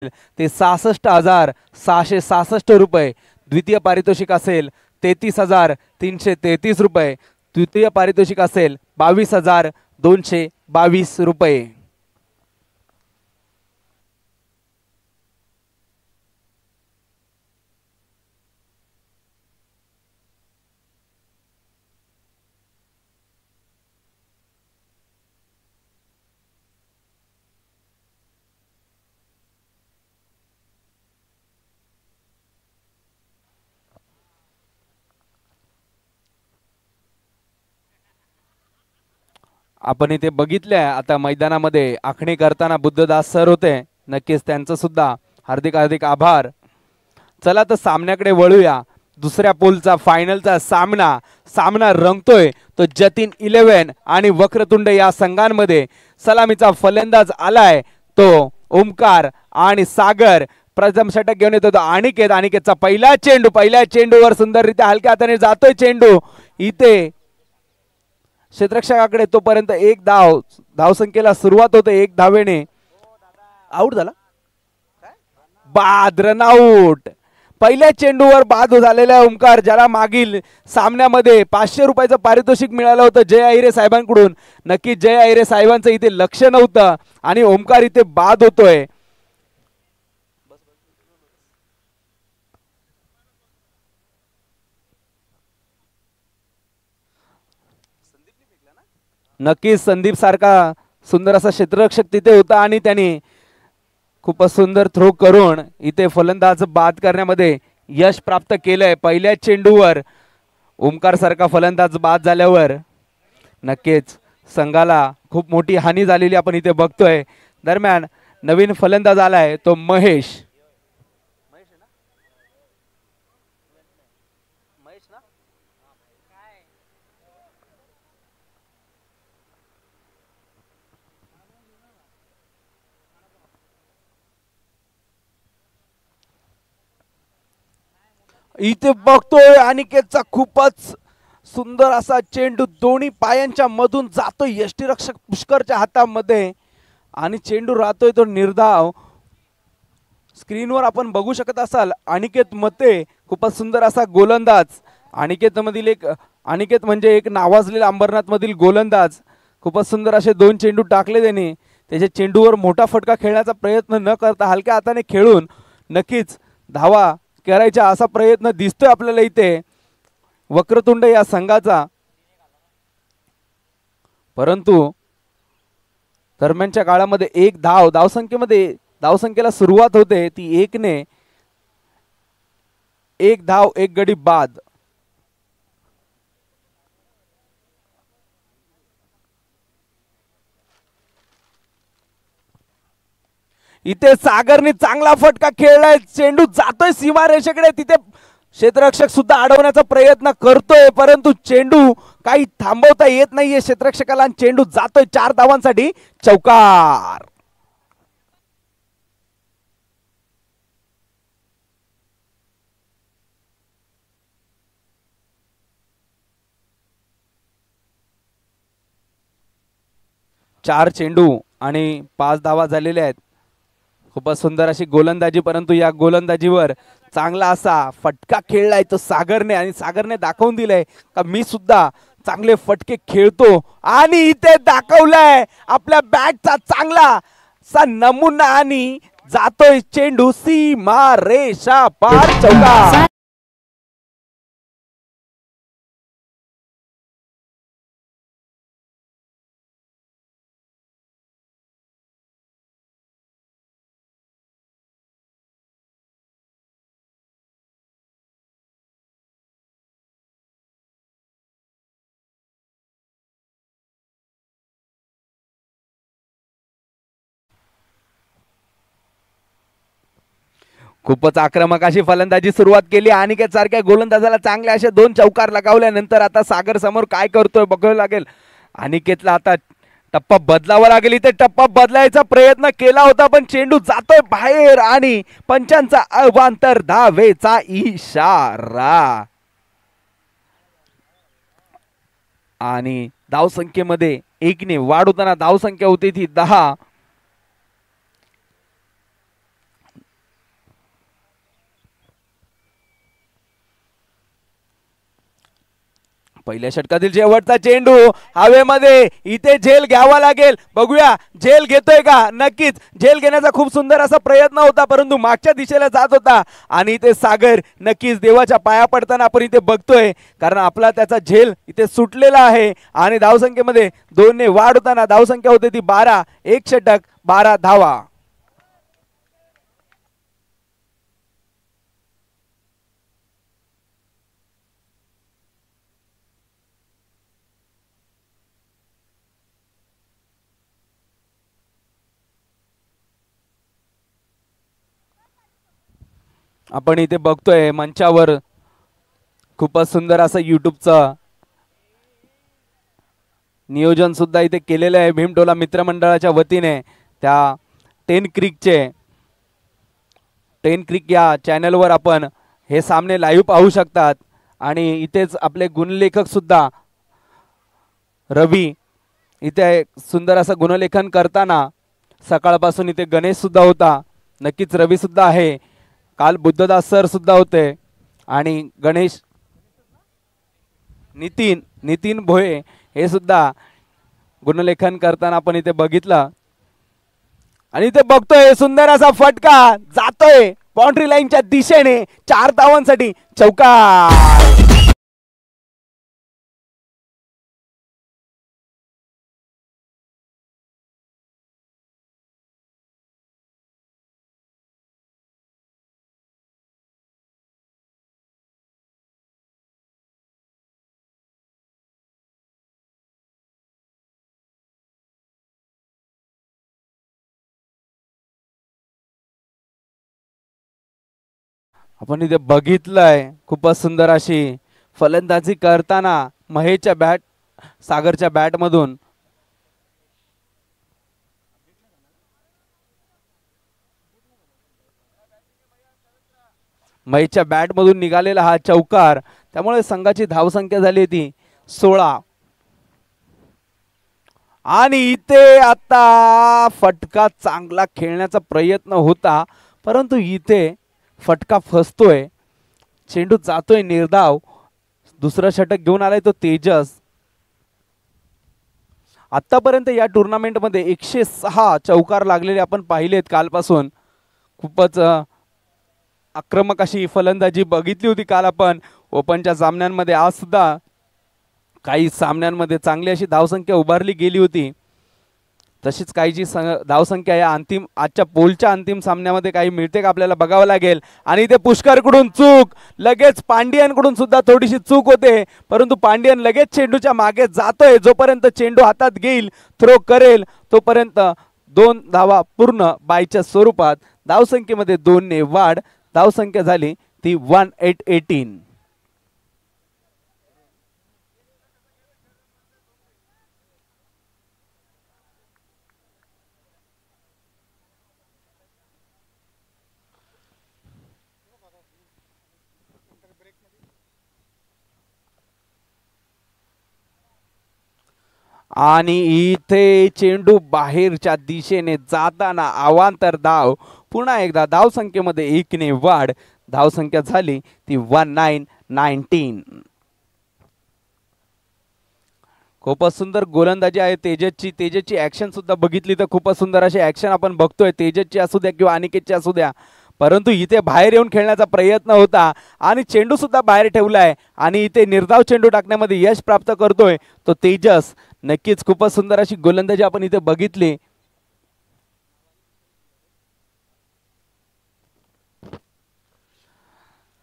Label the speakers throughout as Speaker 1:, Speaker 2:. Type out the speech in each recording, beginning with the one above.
Speaker 1: ते 66,666 रुपये। द्वितीय पारितोषिक असेल 33,333 रुपये। तृतीय पारितोषिक असेल 22,222 रुपये। आपण इथे बघितलंय आता मैदानामध्ये आखणी करताना बुद्धदास सर होते, नक्कीच त्यांचं सुद्धा हार्दिक हार्दिक आभार। चला तर सामन्याकडे वळूया। दुसऱ्या पोलचा फायनलचा सामना रंगतोय तो जतीन 11 आणि वक्रतुंड या संघांमध्ये। सलामीचा फलंदाज आलाय तो ओमकार आणि सागर। प्रथम षटक घेऊन येतो तो अनिकेतचा पहिल्या चेंडूवर सुंदररित्या हलक्या हाताने जातोय चेंडू इथे क्षेत्ररक्षकाकडे। तोपर्यंत एक धावसंख्येला सुरुवात होते, एक धावेने आउट झाला, बाद, रन आउट। पहिल्या चेंडूवर बाद झालेला ओमकार, ज्याला मागील सामन्यामध्ये 500 रुपयाचं पारितोषिक मिळालं होतं जय अहिरे साहेबांकडून। नक्की जय अहिरे साहेबांचं इथे लक्ष नव्हतं आणि ओमकार इथे बाद होतोय। नक्कीच संदीप सारखा सुंदर असा क्षेत्ररक्षक तिथे होता आणि त्याने खूपच सुंदर थ्रो करून इथे फलंदाज बाद करण्यामध्ये यश प्राप्त केलंय। पहिल्या चेंडूवर ओमकार सारखा फलंदाज बाद झाल्यावर नक्कीच संघाला खूप मोठी हानी झालेली आपण इथे बघतोय। दरम्यान नवीन फलंदाज आलाय तो महेश। इथे बघतोय अनिकेतचा खूपच सुंदर असा चेंडू दोन्ही पायांच्या मधून जातोय यष्टीरक्षक पुष्करच्या हातामध्ये आणि चेंडू राहतोय तो निर्धाव। स्क्रीनवर आपण बघू शकत असाल अनिकेत मते खूपच सुंदर असा गोलंदाज। अनिकेत म्हणजे एक नावाजलेला अंबरनाथ मधील गोलंदाज। खूपच सुंदर असे 2 चेंडू टाकले त्याने। त्याच्या चेंडूवर मोठा फटका खेळण्याचा प्रयत्न न करता हलक्या हाताने खेळून नक्कीच धावा करायचा असा प्रयत्न दिसतोय आपल्याला इथे वक्रतुंड या संघाचा। परंतु दरम्यानच्या काळामध्ये एक धावसंख्येला सुरुवात होते ती 1 ने। 1 धाव 1 गडी बाद। इथे सागरने चांगला फटका खेळलाय, चेंडू जातोय सीमारेषेकडे। तिथे क्षेत्ररक्षक सुद्धा अडवण्याचा प्रयत्न करतोय परंतु चेंडू काही थांबवता येत नाहीये क्षेत्ररक्षकाला। चेंडू जातोय 4 धावांसाठी चौकार। चार चेंडू आणि 5 धावा झालेल्या आहेत। खूपच सुंदर अशी गोलंदाजी, परंतु या गोलंदाजीवर चांगला असा फटका खेळलाय तो सागरने आणि सागरने दाखवून दिलंय का मी सुद्धा चांगले फटके खेळतो आणि इथे दाखवलाय आपल्या बॅटचा चांगला सा नमुना आणि जातोय चेंडू सीमा रेषा पार चौकार। खूपच आक्रमक अशी फलंदाजी सुरुवात केली अनिकेत सारख्या गोलंदाजाला चांगले असे 2 चौकार लगावल्यानंतर आता सागर समोर काय करतोय बघावं लागेल। अनिकेतला आता टप्पा बदलावा लागेल। इथे टप्पा बदलायचा प्रयत्न केला होता पण चेंडू जातोय बाहेर आणि पंचांचा अवांतर धावेचा इशारा। आणि धावसंख्येमध्ये 1 ने वाढ होताना धावसंख्या होती ती 10। पहिल्या षटकातील शेवटचा चेंडू हवेमध्ये, इथे झेल घ्यावा लागेल. बघूया झेल घेतोय का. नक्कीच झेल घेण्याचा खूप सुंदर असा प्रयत्न होता, परंतु मागच्या दिशेला जात होता. आणि इथे सागर नक्कीच देवाच्या पाया पडताना आपण इथे बघतोय, कारण आपला त्याचा झेल इथे सुटलेला आहे. आणि धावसंख्येमध्ये 2 ने वाढ होताना धावसंख्या होते ती 12. 1 षटक 12 धावा. आपण इथे बघतोय मंचावर खूपच सुंदर असं युट्यूबचं नियोजन सुद्धा इथे केलेलं आहे भीमटोला मित्रमंडळाच्या वतीने. त्या 10 क्रिक या चॅनलवर आपण हे सामने लाईव्ह पाहू शकतात. आणि इथेच आपले गुणलेखक सुद्धा रवी इथे सुंदर असं गुणलेखन करताना सकाळपासून इथे गणेश सुद्धा होता. नक्कीच रवी सुद्धा आहे. काल बुद्धदास सर सुद्धा होते. आणि गणेश नितीन भोये हे सुद्धा गुणलेखन करताना आपण इथे बघितलं. आणि इथे बघतोय सुंदर असा फटका जातोय बाउंड्री लाईनच्या दिशेने 4 धावांसाठी चौकार. आपण इथे बघितलंय खूपच सुंदर अशी फलंदाजी करताना सागरच्या बॅट मधून महेशच्या बॅट मधून निघालेला हा चौकार. त्यामुळे संघाची धावसंख्या झाली ती 16. आणि इथे आता फटका चांगला खेळण्याचा प्रयत्न होता, परंतु इथे फटका फसतोय. चेंडू जातोय निर्धाव. दुसरं षटक घेऊन आलाय तो तेजस. आतापर्यंत या टुर्नामेंटमध्ये 106 चौकार लागलेले आपण पाहिलेत कालपासून. खूपच आक्रमक अशी फलंदाजी बघितली होती काल आपण ओपनच्या सामन्यांमध्ये. आज सुद्धा काही सामन्यांमध्ये चांगली अशी धावसंख्या उभारली गेली होती. तशीच काही जी धावसंख्या या आजच्या पोलच्या अंतिम सामन्यामध्ये काही मिळते का आपल्याला बघावं लागेल. आणि इथे पुष्करकडून चूक, लगेच पांडियनकडून सुद्धा थोडीशी चूक होते, परंतु पांडियन लगेच चेंडूच्या मागे जातोय. जोपर्यंत चेंडू हातात घेईल, थ्रो करेल, तोपर्यंत 2 धावा पूर्ण बायच्या स्वरूपात. धावसंख्येमध्ये 2 ने वाढ. धावसंख्या झाली ती 1818. आणि इथे चेंडू बाहेरच्या दिशेने जाताना अवांतर धाव. पुन्हा एकदा धावसंख्येमध्ये 1 ने वाढ. धावसंख्या झाली ती 1919. खूपच सुंदर गोलंदाजी आहे तेजसची ऍक्शन सुद्धा बघितली तर खूपच सुंदर अशी ऍक्शन आपण बघतोय. तेजसची असू द्या किंवा अनिकेतची असू द्या, परंतु इथे बाहेर येऊन खेळण्याचा प्रयत्न होता आणि चेंडू सुद्धा बाहेर ठेवलाय. आणि इथे निर्धाव चेंडू टाकण्यामध्ये यश प्राप्त करतोय तो तेजस. नक्कीच खूपच सुंदर अशी गोलंदाजी आपण इथे बघितली.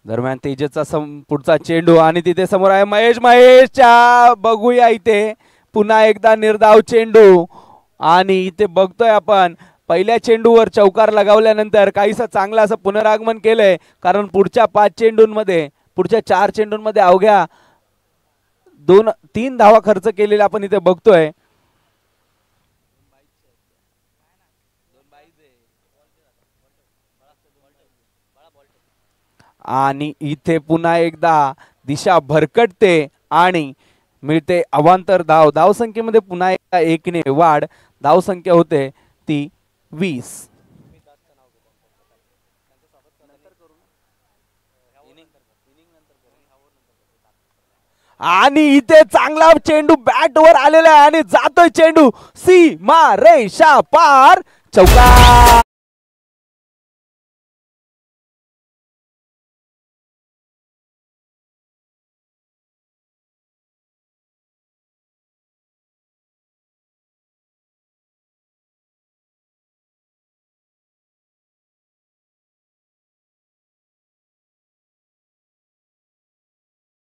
Speaker 1: दरम्यान तेजसचा पुढचा चेंडू आणि तिथे समोर आहे महेशच्या. बघूया इथे पुन्हा एकदा निर्धाव चेंडू. आणि इथे बघतोय आपण पहिल्या चेंडूवर चौकार लगावल्यानंतर काहीसा चांगला असं पुनरागमन केलंय, कारण पुढच्या 4 चेंडूंमध्ये अवघ्या 2-3 धावा खर्च केलेल्या आपण इथे बघतोय. आणि इथे पुन्हा एकदा दिशा भरकटते आणि मिळते अवांतर धाव. धावसंख्येमध्ये पुन्हा एकदा 1 ने वाढ. धावसंख्या होते ती 20. आणि इथे चांगला चेंडू बॅटवर आलेला आहे आणि जातोय चेंडू सीमा रेषा पार, चौकार.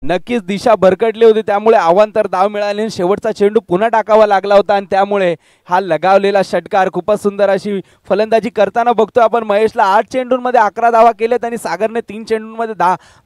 Speaker 1: नक्कीच दिशा भरकटली होती, त्यामुळे अवांतर धाव मिळाली. शेवटचा चेंडू पुन्हा टाकावा लागला होता आणि त्यामुळे हा लगावलेला षटकार. खूपच सुंदर अशी फलंदाजी करताना बघतोय आपण महेशला. 8 चेंडूंमध्ये 11 धावा केल्यात आणि सागरने 3 चेंडूंमध्ये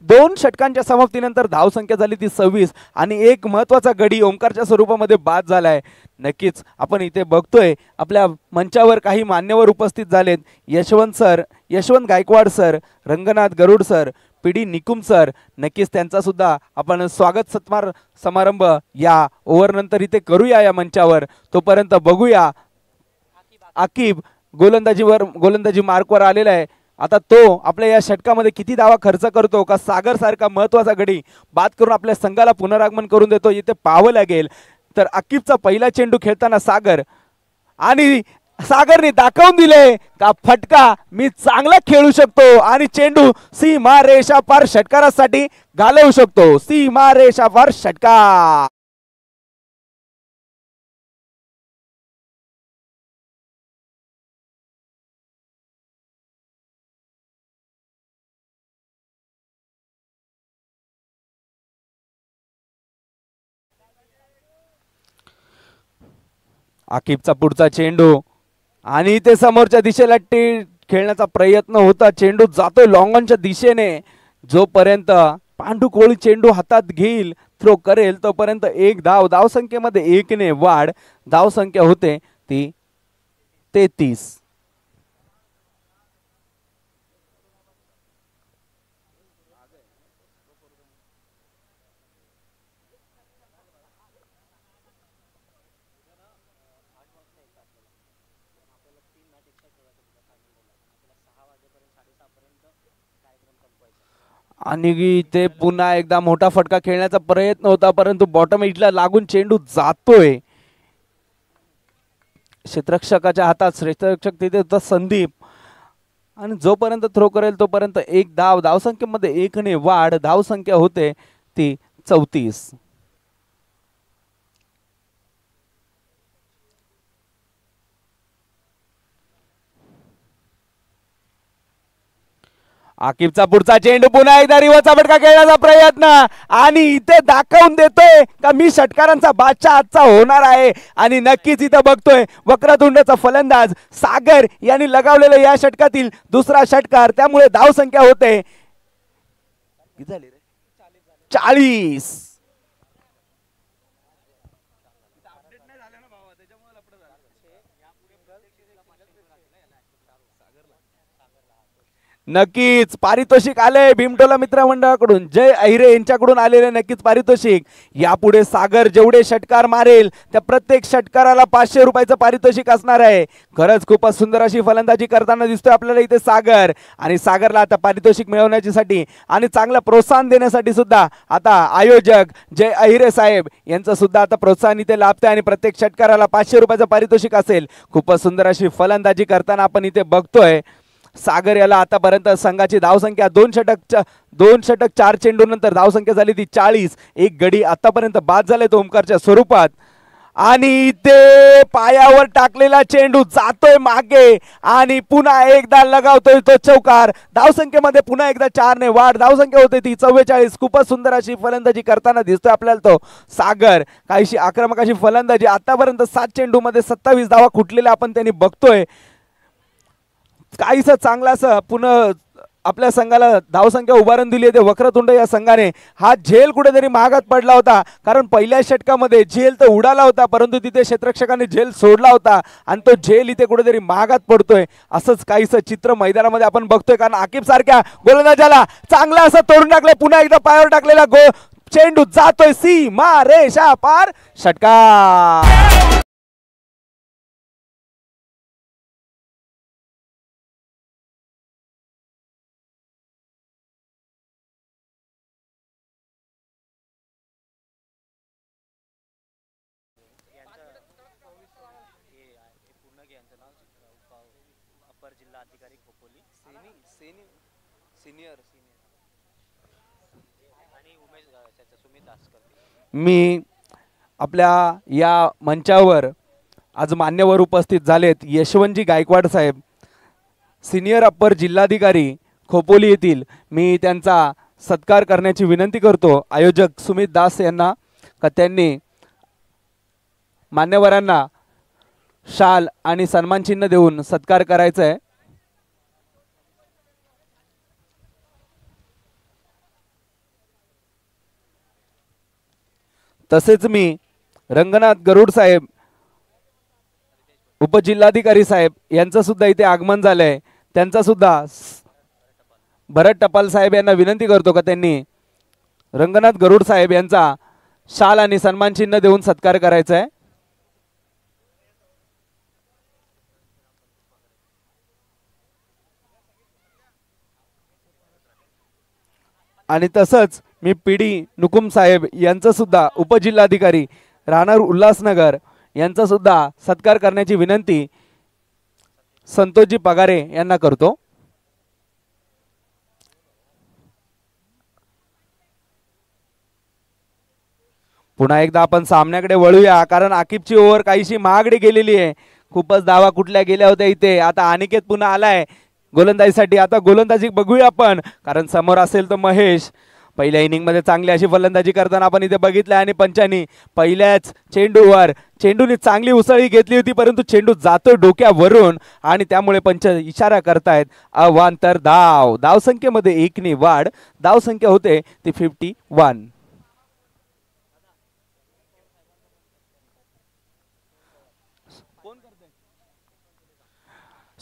Speaker 1: 2 षटकांच्या समाप्तीनंतर धावसंख्या झाली ती 26 आणि एक महत्त्वाचा गडी ओंकारच्या स्वरूपामध्ये बाद झालाय. नक्कीच आपण इथे बघतोय आपल्या मंचावर काही मान्यवर उपस्थित झालेत. यशवंत गायकवाड सर, रंगनाथ गरुड सर, पी.डी. निकुम सर. नक्कीच त्यांचा सुद्धा आपण स्वागत सत्कार समारंभ या ओव्हर नंतर इथे करूया या मंचावर. तोपर्यंत बघूया आकिब गोलंदाजी मार्कवर आलेला आहे. आता तो आपल्या या षटकामध्ये किती धावा खर्च करतो का सागर सारखा महत्वाचा गडी बाद करून आपल्या संघाला पुनरागमन करून देतो इथे पाहावं लागेल. तर आकिबचा पहिला चेंडू खेळताना सागर आणि सागरने दाखवून दिले का फटका मी चांगला खेळू शकतो आणि चेंडू सीमा रेषा पार षटकारासाठी घालवू शकतो. सीमा रेषा पार षटकार. आकिबचा पुढचा चेंडू आणि इथे समोरच्या दिशेला खेळण्याचा प्रयत्न होता. चेंडू जातोय लॉंगॉनच्या दिशेने. जोपर्यंत पांडू कोळी चेंडू हातात घेईल, थ्रो करेल, तोपर्यंत एक धावसंख्येमध्ये 1 ने वाढ. धावसंख्या होते ती 33. आणि ते पुन्हा एकदा मोठा फटका खेळण्याचा प्रयत्न होता, परंतु बॉटम एजला लागून चेंडू जातोय क्षेत्ररक्षकाच्या हातात. क्षेत्ररक्षक तिथे होता संदीप आणि जोपर्यंत थ्रो करेल तोपर्यंत एक धावसंख्येमध्ये 1 ने वाढ. धावसंख्या होते ती 34. आकिबचा पुढचा चेंडू पुन्हा एकदा रिव्हर्सचा फटका खेळण्याचा प्रयत्न आणि इथे दाखवून देतोय का मी षटकारांचा बादशाह आजचा होणार आहे. आणि नक्कीच इथं बघतोय वक्रतुंडचा फलंदाज सागर यांनी लगावलेला या षटकातील दुसरा षटकार. त्यामुळे धावसंख्या होते 40. नक्कीच पारितोषिक आले भीमटोला मित्र मंडळाकडून, जय अहिरे यांच्याकडून आलेले नक्कीच पारितोषिक. यापुढे सागर जेवढे षटकार मारेल त्या प्रत्येक षटकाराला 500 रुपयाचं पारितोषिक असणार आहे. खरंच खूपच सुंदर अशी फलंदाजी करताना दिसतोय आपल्याला इथे सागर. आणि सागरला आता पारितोषिक मिळवण्यासाठी आणि चांगलं प्रोत्साहन देण्यासाठी सुद्धा आता आयोजक जय अहिरे साहेब यांचं सुद्धा आता प्रोत्साहन इथे लाभते आणि प्रत्येक षटकाराला 500 रुपयाचं पारितोषिक असेल. खूपच सुंदर अशी फलंदाजी करताना आपण इथे बघतोय सागर याला आतापर्यंत संघाची धावसंख्या 2 षटक 4 चेंडू नंतर धावसंख्या झाली ती 40. एक गडी आतापर्यंत बाद झाले तो ओमकारच्या स्वरूपात. आणि ते पायावर टाकलेला चेंडू जातोय मागे आणि पुन्हा एकदा लगावतोय तो चौकार. धावसंख्येमध्ये पुन्हा एकदा 4 ने वाढ. धावसंख्या होते ती 44. खूपच सुंदर अशी फलंदाजी करताना दिसतोय आपल्याला तो सागर. काहीशी आक्रमक अशी फलंदाजी. आतापर्यंत 7 चेंडूमध्ये 27 धावा खुटलेल्या आपण त्यांनी बघतोय. काहीसं चांगला असं पुन्हा आपल्या संघाला धावसंख्या उभारून दिली आहे वक्रतुंड या संघाने. हा झेल कुठेतरी महागात पडला होता, कारण पहिल्या षटकामध्ये झेल तर उडाला होता परंतु तिथे क्षेत्ररक्षकाने झेल सोडला होता आणि तो झेल इथे कुठेतरी महागात पडतोय. असंच काहीसं चित्र मैदानामध्ये आपण बघतोय, कारण आकिब सारख्या गोलंदाजाला चांगला असं तोडून टाकलं. पुन्हा एकदा पायावर टाकलेला चेंडू जातोय सीमा रेषा पार, षटकार. मी आपल्या या मंचावर आज मान्यवर उपस्थित झालेत यशवंतजी गायकवाड साहेब, सिनियर अप्पर जिल्हाधिकारी खोपोली येथील. मी त्यांचा सत्कार करण्याची विनंती करतो आयोजक सुमित दास यांना का त्यांनी मान्यवरांना शाल आणि सन्मान चिन्ह देऊन सत्कार करायचा आहे. तसेच मी रंगनाथ गरुड साहेब, उपजिल्हाधिकारी साहेब यांचं सुद्धा इथे आगमन झालंय. त्यांचा सुद्धा भरत टपाल साहेब यांना विनंती करतो का त्यांनी रंगनाथ गरुड साहेब यांचा शाल आणि सन्मान चिन्ह देऊन सत्कार करायचा आहे. आणि तसंच मी पीडी नुकुम साहेब यांचं सुद्धा उपजिल्हाधिकारी राहणार उल्हासनगर यांचा सुद्धा सत्कार करण्याची विनंती संतोषजी पगारे यांना करतो. पुन्हा एकदा आपण सामन्याकडे वळूया कारण आकिबची ओव्हर काहीशी महागडी गेलेली आहे. खूपच धावा कुठल्या गेल्या होत्या इथे. आता अनिकेत पुन्हा आलाय गोलंदाजीसाठी. आता गोलंदाजी बघूया आपण कारण समोर असेल तर महेश. पहिल्या इनिंग मध्ये चांगली अशी फलंदाजी करताना आपण इथे बघितलं आणि पंचांनी पहिल्याच चेंडूवर चेंडूने चांगली उसळी घेतली होती परंतु चेंडू जातो डोक्यावरून आणि त्यामुळे पंच इशारा करतायत अवांतर धाव. धावसंख्येमध्ये 1 ने वाढ. धावसंख्या होते ती 51.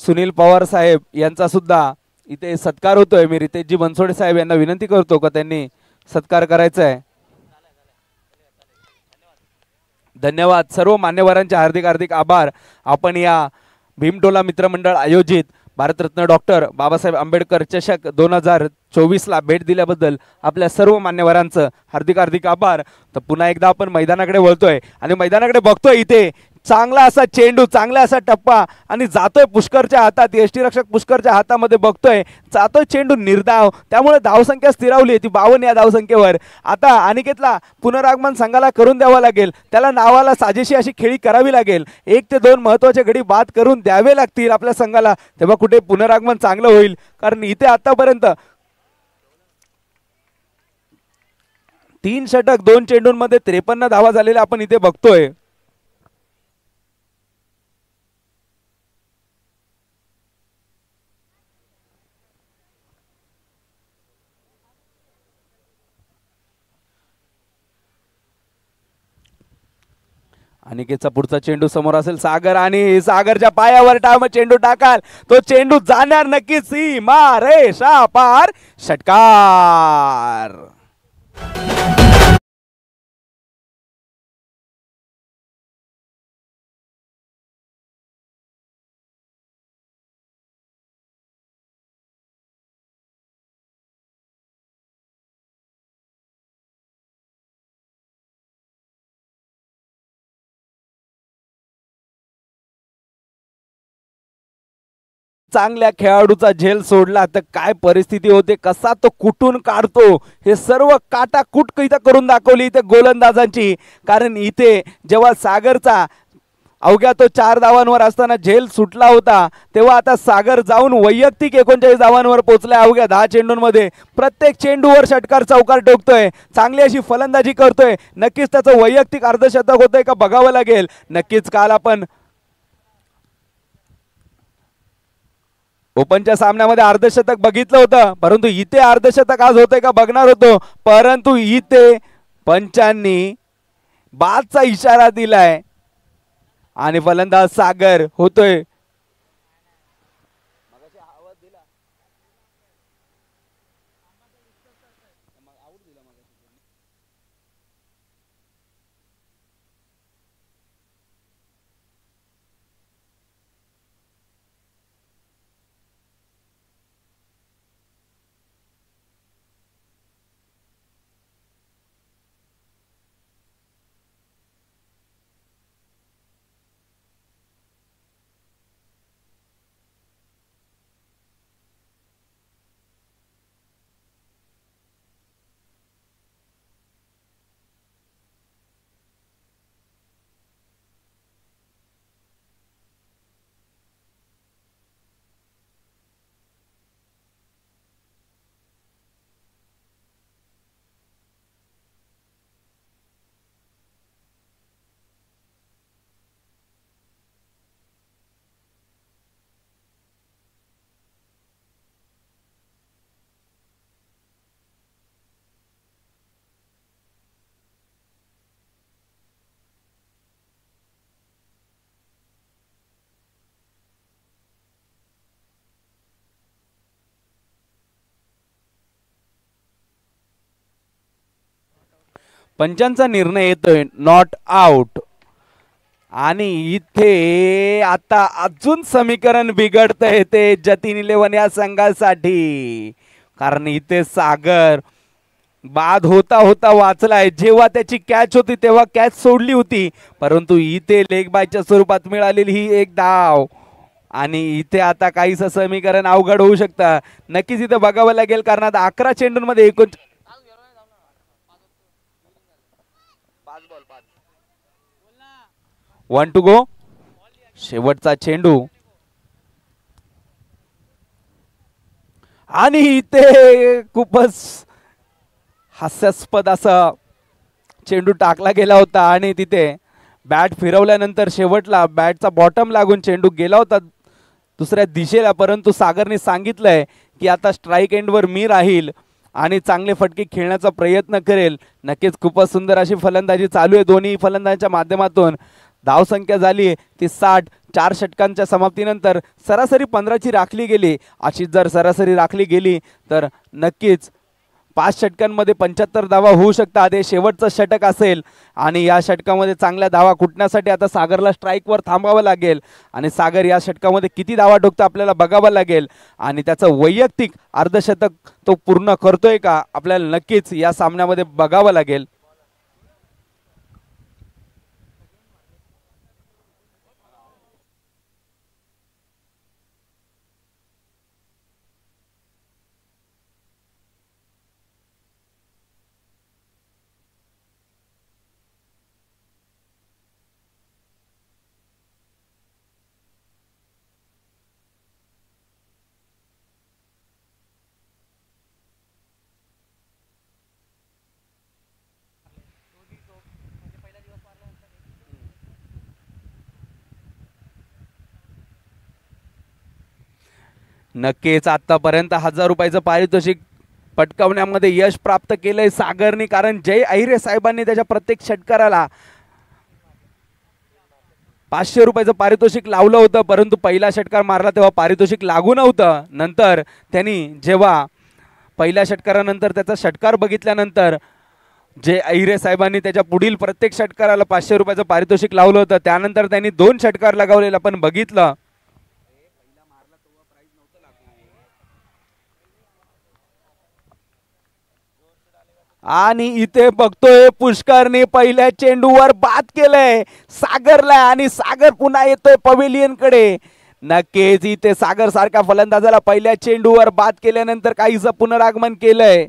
Speaker 1: सुनील पवार साहेब यांचा सुद्धा इथे सत्कार होतोय. मी रितेशजी बनसोडे साहेब यांना विनंती करतो का त्यांनी सत्कार करायचा आहे. धन्यवाद. सर्व मान्यवरांचे हार्दिक हार्दिक आभार. आपण या भीमटोला मित्रमंडळ आयोजित भारतरत्न डॉक्टर बाबासाहेब आंबेडकर चषक 2024ला भेट दिल्याबद्दल आपल्या सर्व मान्यवरांचं हार्दिक हार्दिक आभार. तर पुन्हा एकदा आपण मैदानाकडे वळतोय आणि मैदानाकडे बघतोय इथे चांगला असा चेंडू, चांगला असा टप्पा आणि जातोय पुष्करच्या हातात. यष्टीरक्षक पुष्करच्या हातामध्ये बघतोय जातोय चेंडू निर्धाव. त्यामुळे धावसंख्या स्थिरावली ती 52 या धावसंख्येवर. आता अनिकेतला पुनरागमन संघाला करून द्यावं लागेल. त्याला नावाला साजेशी अशी खेळी करावी लागेल. 1 ते 2 महत्वाचे गडी बाद करून द्यावे लागतील आपल्या संघाला. तेव्हा कुठे पुनरागमन चांगलं होईल कारण इथे आतापर्यंत 3 षटक 2 चेंडूंमध्ये 53 धावा झालेल्या आपण इथे बघतोय. अनिकेतचा पुढचा चेंडू समोर असेल. सागर आणि सागरच्या पायावर चेंडू टाकाल तो चेंडू जाणार नक्कीच सीमा रेषा पार. षटकार. चांगल्या खेळाडूचा झेल सोडला तर काय परिस्थिती होते, कसा तो कुठून काढतो हे सर्व काटाकुट इथं करून दाखवली इथे गोलंदाजांची. कारण इथे जेव्हा सागरचा अवघ्या तो 4 धावांवर असताना झेल सुटला होता तेव्हा आता सागर जाऊन वैयक्तिक 39 धावांवर पोहोचलाय अवघ्या 10 चेंडूंमध्ये. प्रत्येक चेंडूवर षटकार चौकार ठोकतोय. चांगली अशी फलंदाजी करतोय. नक्कीच त्याचं वैयक्तिक अर्धशतक होतंय का बघावं लागेल. नक्कीच काल आपण ओपनच्या सामन्यामध्ये अर्धशतक बघितलं होतं परंतु इथे अर्धशतक आज होतंय का बघणार होतो. परंतु इथे पंचांनी बादचा इशारा दिलाय आणि फलंदाज सागर होतोय. पंचांचा निर्णय येतोय नॉट आउट. आणि इथे आता अजून समीकरण बिघडतंय ते जतीन 11 या संघासाठी. कारण इथे सागर बाद होता होता वाचलाय. जेव्हा त्याची कॅच होती तेव्हा कॅच सोडली होती, परंतु इथे लेग बायच्या स्वरूपात मिळालेली ही एक धाव. आणि इथे आता काहीच समीकरण अवघड होऊ शकतं. नक्कीच इथे बघावं लागेल, कारण आता 11 चेंडूंमध्ये एकूण 1 टू गो. शेवटचा चेंडू आणि इथे खूपच हास्यास्पद असा चेंडू टाकला गेला होता. आणि तिथे बॅट फिरवल्यानंतर शेवटला बॅटचा बॉटम लागून चेंडू गेला होता दुसऱ्या दिशेला. परंतु सागरने सांगितलंय की आता स्ट्राईक एंडवर मी राहील आणि चांगले फटके खेळण्याचा प्रयत्न करेल. नक्कीच खूपच सुंदर अशी फलंदाजी चालू आहे दोन्ही फलंदाजांच्या माध्यमातून. धावसंख्या झाली ती 60. 4 षटकांच्या समाप्तीनंतर सरासरी 15ची राखली गेली. अशीच जर सरासरी राखली गेली तर नक्कीच 5 षटकांमध्ये 75 धावा होऊ शकतात. हे शेवटचं षटक असेल आणि या षटकामध्ये चांगल्या धावा कुटण्यासाठी आता सागरला स्ट्राईकवर थांबावं लागेल. आणि सागर या षटकामध्ये किती धावा ठोकतो आपल्याला बघावं लागेल. आणि त्याचं वैयक्तिक अर्धशतक तो पूर्ण करतोय का आपल्याला नक्कीच या सामन्यामध्ये बघावं लागेल. नक्कीच आतापर्यंत 1000 रुपयाचं पारितोषिक पटकावण्यामध्ये यश प्राप्त केलंय सागरने. कारण जय अहिरे साहेबांनी त्याच्या प्रत्येक षटकाराला 500 रुपयाचं पारितोषिक लावलं होतं. परंतु पहिला षटकार मारला तेव्हा पारितोषिक लागू नव्हतं. नंतर त्यांनी जेव्हा पहिल्या षटकारानंतर त्याचा षटकार बघितल्यानंतर जय अहिरे साहेबांनी त्याच्या पुढील प्रत्येक षटकाराला 500 रुपयाचं पारितोषिक लावलं होतं. त्यानंतर त्यांनी 2 षटकार लगावलेलं आपण बघितलं. आणि इथे बघतोय पुष्करने पहिल्या चेंडूवर बाद केलंय सागरला. आणि सागर पुन्हा येतोय पवेलियन कडे. नक्कीच इथे सागर सारख्या फलंदाजाला पहिल्या चेंडूवर बाद केल्यानंतर काहीसं पुनरागमन केलंय.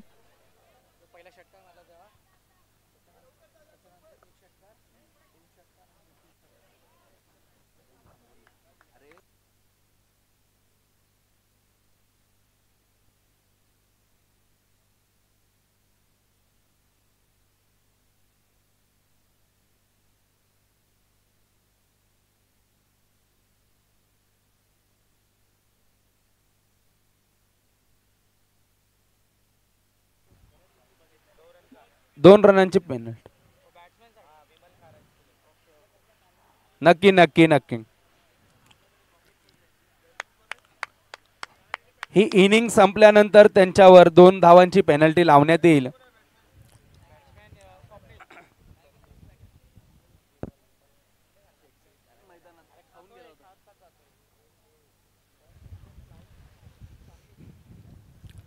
Speaker 1: दोन रनांची पेनल्टी. नक्की नक्की नक्की ही इनिंग संपल्यानंतर त्यांच्यावर 2 धावांची पेनल्टी लावण्यात येईल.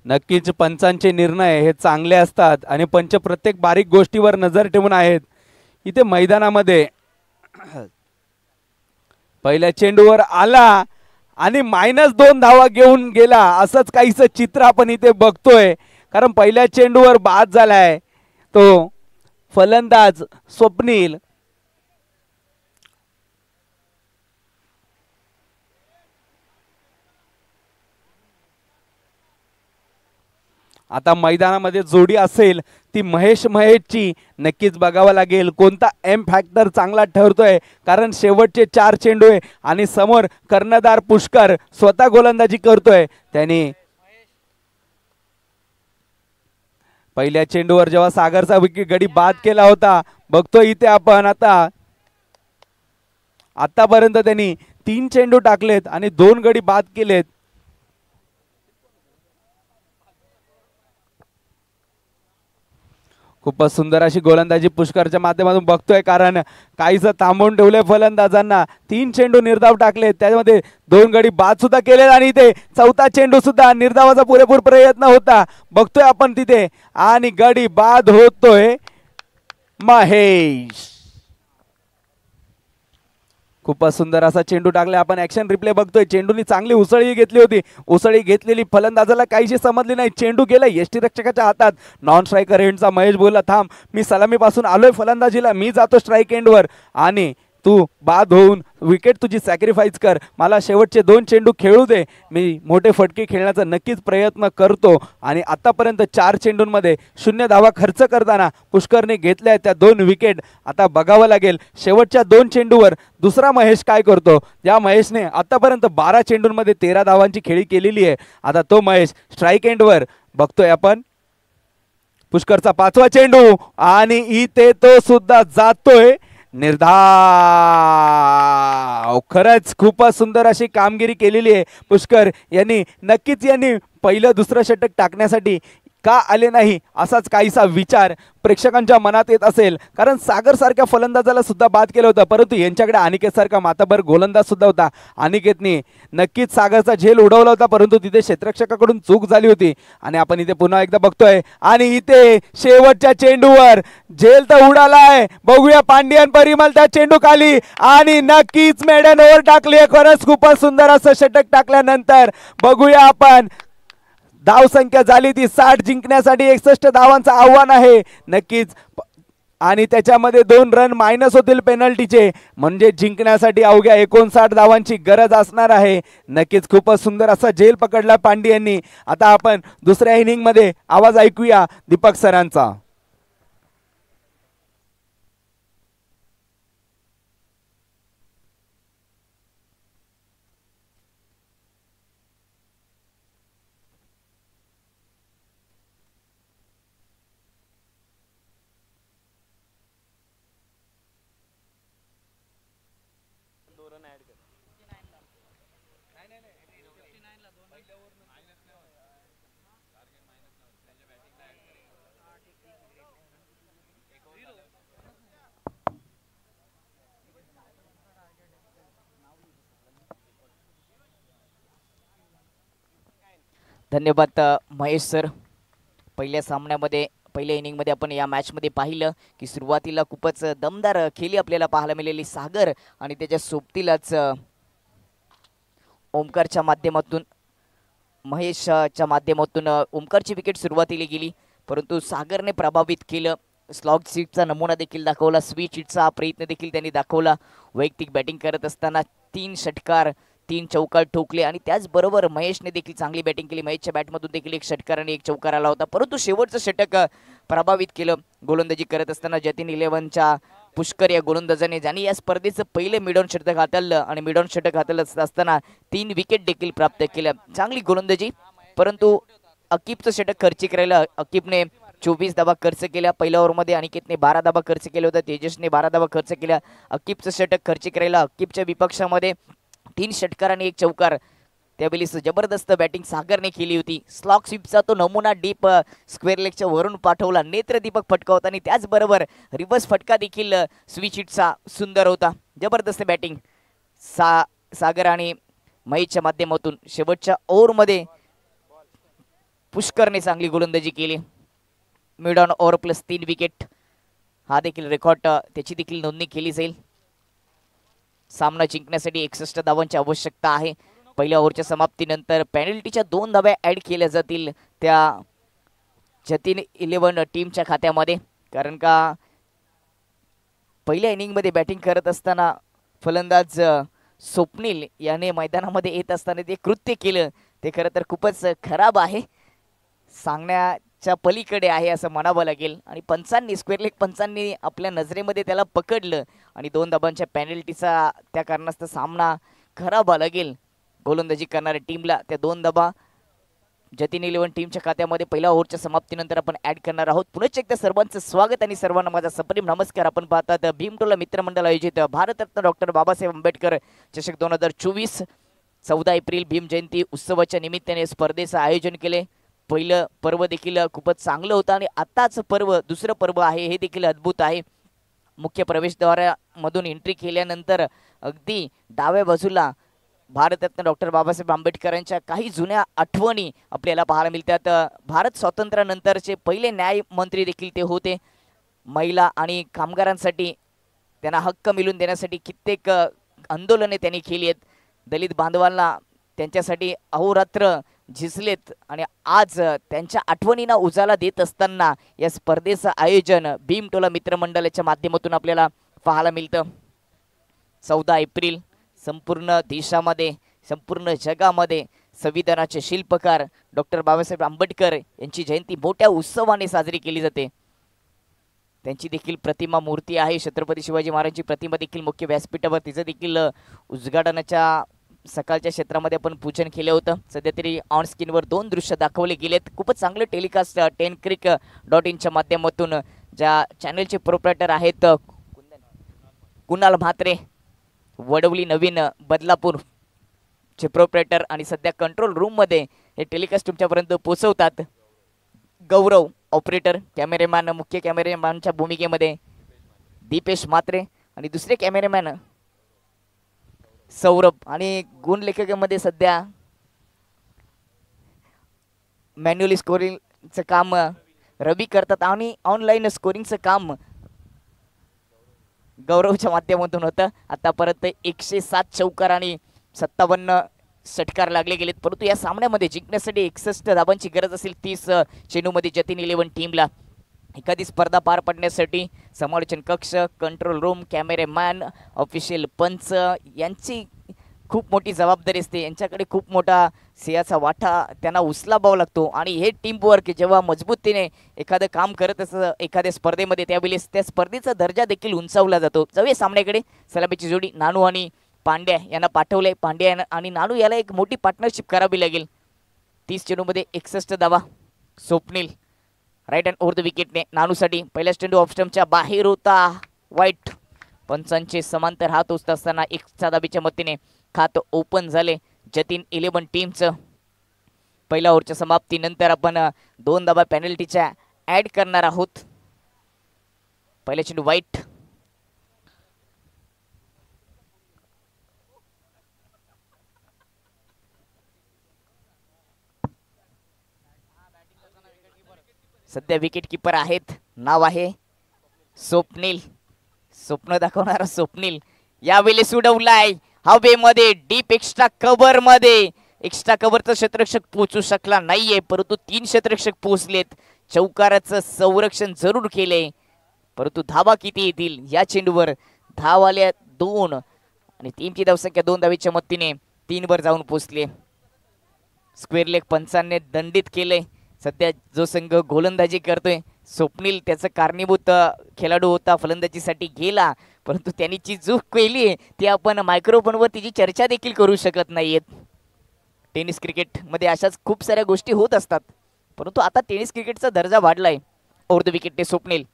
Speaker 1: नक्कीच पंचांचे निर्णय हे चांगले असतात आणि पंच प्रत्येक बारीक गोष्टीवर नजर ठेवून आहेत. इथे मैदानामध्ये पहिल्या चेंडूवर आला आणि -2 धावा घेऊन गेला असंच काहीसं चित्र आपण इथे बघतोय. कारण पहिल्या चेंडूवर बाद झालाय तो फलंदाज स्वप्नील. आता मैदानामध्ये जोडी असेल ती महेशची. नक्कीच बघावं लागेल कोणता एम फॅक्टर चांगला ठरतोय. कारण शेवटचे 4 चेंडू आहे आणि समोर कर्णधार पुष्कर स्वतः गोलंदाजी करतोय. त्याने पहिल्या चेंडूवर जेव्हा सागरचा गडी बाद केला होता बघतोय इथे आपण. आतापर्यंत त्यांनी 3 चेंडू टाकलेत आणि 2 गडी बाद केलेत. खूपच सुंदर अशी गोलंदाजी पुष्करच्या माध्यमातून बघतोय, कारण काहीच थांबवून ठेवले फलंदाजांना. 3 चेंडू निर्धाव टाकले, त्यामध्ये 2 गडी बाद सुद्धा केले आणि इथे चौथा चेंडू सुद्धा निर्धावाचा पुरेपूर प्रयत्न होता, बघतोय आपण तिथे, आणि गडी बाद होतोय महेश. खूपच सुंदर असा चेंडू टाकला. आपण ऍक्शन रिप्ले बघतोय. चेंडूनी चांगली उसळी घेतली होती. उसळी घेतलेली फलंदाजाला काहीशी समजली नाही. चेंडू गेला यष्टीरक्षकाच्या हातात. नॉन स्ट्रायकर एंडचा महेश बोलला, थांब, मी सलामीपासून आलोय फलंदाजीला, मी जातो स्ट्राईक एंडवर आणि तू बाद होऊन विकेट तुझी सॅक्रिफाईस कर. मला शेवटचे 2 चेंडू खेळू दे. मी मोठे फटके खेळण्याचा नक्कीच प्रयत्न करतो. आणि आतापर्यंत 4 चेंडूंमध्ये 0 धावा खर्च करताना पुष्करने घेतल्या त्या 2 विकेट. आता बघावं लागेल शेवटच्या 2 चेंडूवर दुसरा महेश काय करतो. या महेशने आतापर्यंत 12 चेंडूंमध्ये 13 धावांची खेळी केलेली आहे. आता तो महेश स्ट्राईक एंडवर बघतोय आपण. पुष्करचा 5वा चेंडू आणि इथे तो सुद्धा जातोय निर्धाव. खरंच खूपच सुंदर अशी कामगिरी केलेली आहे पुष्कर यांनी. नक्कीच यांनी पहिलं दुसरं षटक टाकण्यासाठी का आले नाही असाच काहीसा विचार प्रेक्षकांच्या मनात येत असेल, कारण सागर सारख्या फलंदाजाला सुद्धा बाद केलं होतं, परंतु यांच्याकडे अनिकेत सारखा माताभर गोलंदाज सुद्धा होता. अनिकेतने नक्कीच सागरचा झेल उडवला होता, परंतु तिथे क्षेत्ररक्षकाकडून चूक झाली होती. आणि आपण इथे पुन्हा एकदा बघतोय आणि इथे शेवटच्या चेंडूवर झेल तर उडालाय. बघूया पांड्यान परिमल त्या चेंडू खाली आणि नक्कीच मेडन ओव्हर टाकली. खरंच खूपच सुंदर असं षटक टाकल्यानंतर बघूया आपण धाव संख्या झाली ती 60. जिंकण्यासाठी 61 धावांचं आव्हान आहे नक्कीच, आणि त्याच्यामध्ये 2 रन मायनस होतील पेनल्टीचे, म्हणजे जिंकण्यासाठी अवघ्या 59 धावांची गरज असणार आहे. नक्कीच खूपच सुंदर असा झेल पकडला पांड्यांनी. आता आपण दुसऱ्या इनिंग मध्ये आवाज ऐकूया दीपक सरांचा.
Speaker 2: धन्यवाद महेश सर. पहिल्या सामन्यामध्ये पहिल्या इनिंगमध्ये आपण या मॅचमध्ये पाहिलं की सुरुवातीला खूपच दमदार खेळी आपल्याला पाहायला मिळाली सागर आणि त्याच्या सोबतीलाच ओमकारच्या माध्यमातून महेशच्या माध्यमातून ओमकारची विकेट सुरुवातीला गेली, परंतु सागरने प्रभावित केलं. स्लॉग सीटचा नमुना देखील दाखवला, स्वीट शीटचा प्रयत्न देखील त्यांनी दाखवला. वैयक्तिक बॅटिंग करत असताना 3 षटकार 3 चौकार ठोकले आणि त्याचबरोबर महेशने देखील चांगली बॅटिंग केली. महेशच्या बॅटमधून देखील 1 षटकार आणि 1 चौकार आला होता, परंतु शेवटचं षटक प्रभावित केलं. गोलंदाजी करत असताना जतीन 11च्या पुष्कर या गोलंदाजाने, ज्यांनी या स्पर्धेचं पहिलं मिडॉन षटक हाताळलं आणि मिडॉन षटक हाताळत असताना 3 विकेट देखील प्राप्त केल्या. चांगली गोलंदाजी, परंतु अकीबचं षटक खर्ची करायला अकीबने 24 धावा खर्च केल्या. पहिल्या ओव्हरमध्ये अनिकेतने 12 धावा खर्च केल्या होत्या, तेजसने 12 धावा खर्च केल्या. अकीबचं षटक खर्ची करायला अकीबच्या विपक्षामध्ये 3 षटकार आणि 1 चौकार. त्यावेळी जबरदस्त बॅटिंग सागरने केली होती. स्लॉग स्वीपचा तो नमुना डीप स्क्वेअर लेगच्या वरून पाठवला, नेत्रदीपक फटका होता आणि त्याचबरोबर रिव्हर्स फटका देखील स्वीचिटचा सुंदर होता. जबरदस्त बॅटिंग सागर आणि महेशच्या माध्यमातून. शेवटच्या ओव्हरमध्ये पुष्करने चांगली गोलंदाजी केली. Mid on over plus 3 wicket, हा देखील रेकॉर्ड त्याची देखील नोंदणी केली जाईल. सामना जिंकण्यासाठी 61 धावांची आवश्यकता आहे. पहिल्या ओव्हरच्या समाप्तीनंतर पेनल्टीच्या 2 धावा ॲड केल्या जातील त्या जतीन 11 टीमच्या खात्यामध्ये, कारण का पहिल्या इनिंगमध्ये बॅटिंग करत असताना फलंदाज स्वप्नील याने मैदानामध्ये येत असताना ते कृत्य केलं, ते खरं तर खूपच खराब आहे, सांगण्याच्या पलीकडे आहे असं म्हणावं लागेल. आणि पंचांनी स्क्वेअर लेग पंचांनी आपल्या नजरेमध्ये त्याला पकडलं आणि 2 धाबांच्या पेनल्टीचा त्या कारणास्तव सामना खराब लागेल गोलंदाजी करणाऱ्या टीमला. त्या 2 धाबा जतीन 11 टीमच्या खात्यामध्ये पहिल्या ओव्हरच्या समाप्तीनंतर आपण ऍड करणार आहोत. पुनश्च एकदा सर्वांचं स्वागत आणि सर्वांना माझा सप्रेम नमस्कार. आपण पाहतात भीमटोला मित्रमंडळ आयोजित भारतरत्न डॉक्टर बाबासाहेब आंबेडकर चषक 2024. 14 एप्रिल भीम जयंती उत्सवाच्या निमित्ताने स्पर्धेचं आयोजन केले. पहिलं पर्व देखील खूपच चांगलं होतं आणि आताच पर्व दुसरं पर्व आहे हे देखील अद्भुत आहे. मुख्य प्रवेशद्वारामधून एंट्री केल्यानंतर अगदी डाव्या बाजूला भारतरत्न डॉक्टर बाबासाहेब आंबेडकरांच्या काही जुन्या आठवणी आपल्याला पाहायला मिळतात. भारत स्वातंत्र्यानंतरचे पहिले न्यायमंत्री देखील ते होते. महिला आणि कामगारांसाठी त्यांना हक्क मिळवून देण्यासाठी कित्येक आंदोलने त्यांनी केली आहेत. दलित बांधवांना त्यांच्यासाठी अहोरात्र झिजलेत आणि आज त्यांच्या आठवणींना उजाला देत असताना या स्पर्धेचं आयोजन भीमटोला मित्रमंडळाच्या माध्यमातून आपल्याला पाहायला मिळतं. 14 एप्रिल संपूर्ण देशामध्ये संपूर्ण जगामध्ये संविधानाचे शिल्पकार डॉक्टर बाबासाहेब आंबेडकर यांची जयंती मोठ्या उत्सवाने साजरी केली जाते. त्यांची देखील प्रतिमा मूर्ती आहे. छत्रपती शिवाजी महाराजांची प्रतिमा देखील मुख्य व्यासपीठावर तिचं देखील उद्घाटनाच्या सकाळच्या क्षेत्रामध्ये आपण पूजन केलं होतं. सध्या तरी ऑन स्क्रीनवर 2 दृश्य दाखवले गेलेत. खूपच चांगलं टेलिकास्ट tencrick.in च्या माध्यमातून ज्या चॅनलचे प्रोप्रायटर आहेत कुणाल म्हात्रे, वडवली नवीन बदलापूर चे प्रोप्रायटर आणि सध्या कंट्रोल रूम मध्ये हे टेलिकास्ट तुमच्यापर्यंत पोहोचवतात. गौरव ऑपरेटर, कॅमेरेमॅन, मुख्य कॅमेरेमॅनच्या भूमिकेमध्ये दीपेश म्हात्रे आणि दुसरे कॅमेरेमॅन सौरभ आणि गुणलेखकामध्ये सध्या मॅन्युअली स्कोरिंगचं काम रवी करतात आणि ऑनलाईन स्कोरिंगचं काम गौरवच्या माध्यमातून होतं. आतापर्यंत 107 चौकार आणि 57 षटकार लागले गेलेत. परंतु या सामन्यामध्ये जिंकण्यासाठी 61 धाबांची गरज असेल 30 चेंडूमध्ये जतीन 11 टीमला. एखादी स्पर्धा पार पडण्यासाठी समालोचन कक्ष, कंट्रोल रूम, कॅमेरेमॅन, ऑफिशियल पंच यांची खूप मोठी जबाबदारी असते. यांच्याकडे खूप मोठा सिंहाचा वाटा त्यांना उचलावा लागतो आणि हे टीम वर्क जेव्हा मजबूतीने एखादं काम करत असतं एखाद्या स्पर्धेमध्ये त्यावेळेस त्या स्पर्धेचा दर्जा देखील उंचावला जातो. जाऊया सामन्याकडे. सलामीची जोडी नानू आणि पांड्या यांना पाठवलंय. पांड्या आणि नानू याला एक मोठी पार्टनरशिप करावी लागेल. 30 चेंडूमध्ये 61 धावा. Swapnil right hand over the विकेटने नानूसाठी. पहिल्या चेंडू ऑफ स्टंपच्या बाहेर होता. वाईट. पंचांचे समांतर हात उचलत असताना 1 धाबीच्या मतीने खात ओपन झाले जतीन 11 टीमचं. पहिल्या ओव्हरच्या समाप्तीनंतर आपण 2 धाबा पेनल्टीच्या ऍड करणार आहोत. पहिल्या चेंडू वाईट. सध्या विकेट किपर आहेत. नाव आहे स्वप्नील. स्वप्न दाखवणारा स्वप्नील यावेळेस उडवलाय हवेमध्ये डीप एक्स्ट्रा कव्हर मध्ये. एक्स्ट्रा कव्हरचं क्षेत्ररक्षक पोहोचू शकला नाहीये परंतु 3 क्षेत्ररक्षक पोहोचलेत. चौकाराचं संरक्षण जरूर केले परंतु धावा किती येतील या चेंडूवर. धावाल्या 2 आणि टीमची धावसंख्या 2 धावेच्या मदतीने 3 वर जाऊन पोहोचले. स्क्वेअर लेग पंचांनी दंडित केले. सध्या जो संघ गोलंदाजी करतोय स्वप्नील त्याचं कारणीभूत खेळाडू होता. फलंदाजीसाठी गेला परंतु त्यांनी जी चूक केली ती आपण मायक्रोफोनवर तिची चर्चा देखील करू शकत नाहीयेत. टेनिस क्रिकेटमध्ये अशाच खूप साऱ्या गोष्टी होत असतात परंतु आता टेनिस क्रिकेटचा दर्जा वाढलाय. ओव्हर द विकेटने स्वप्नील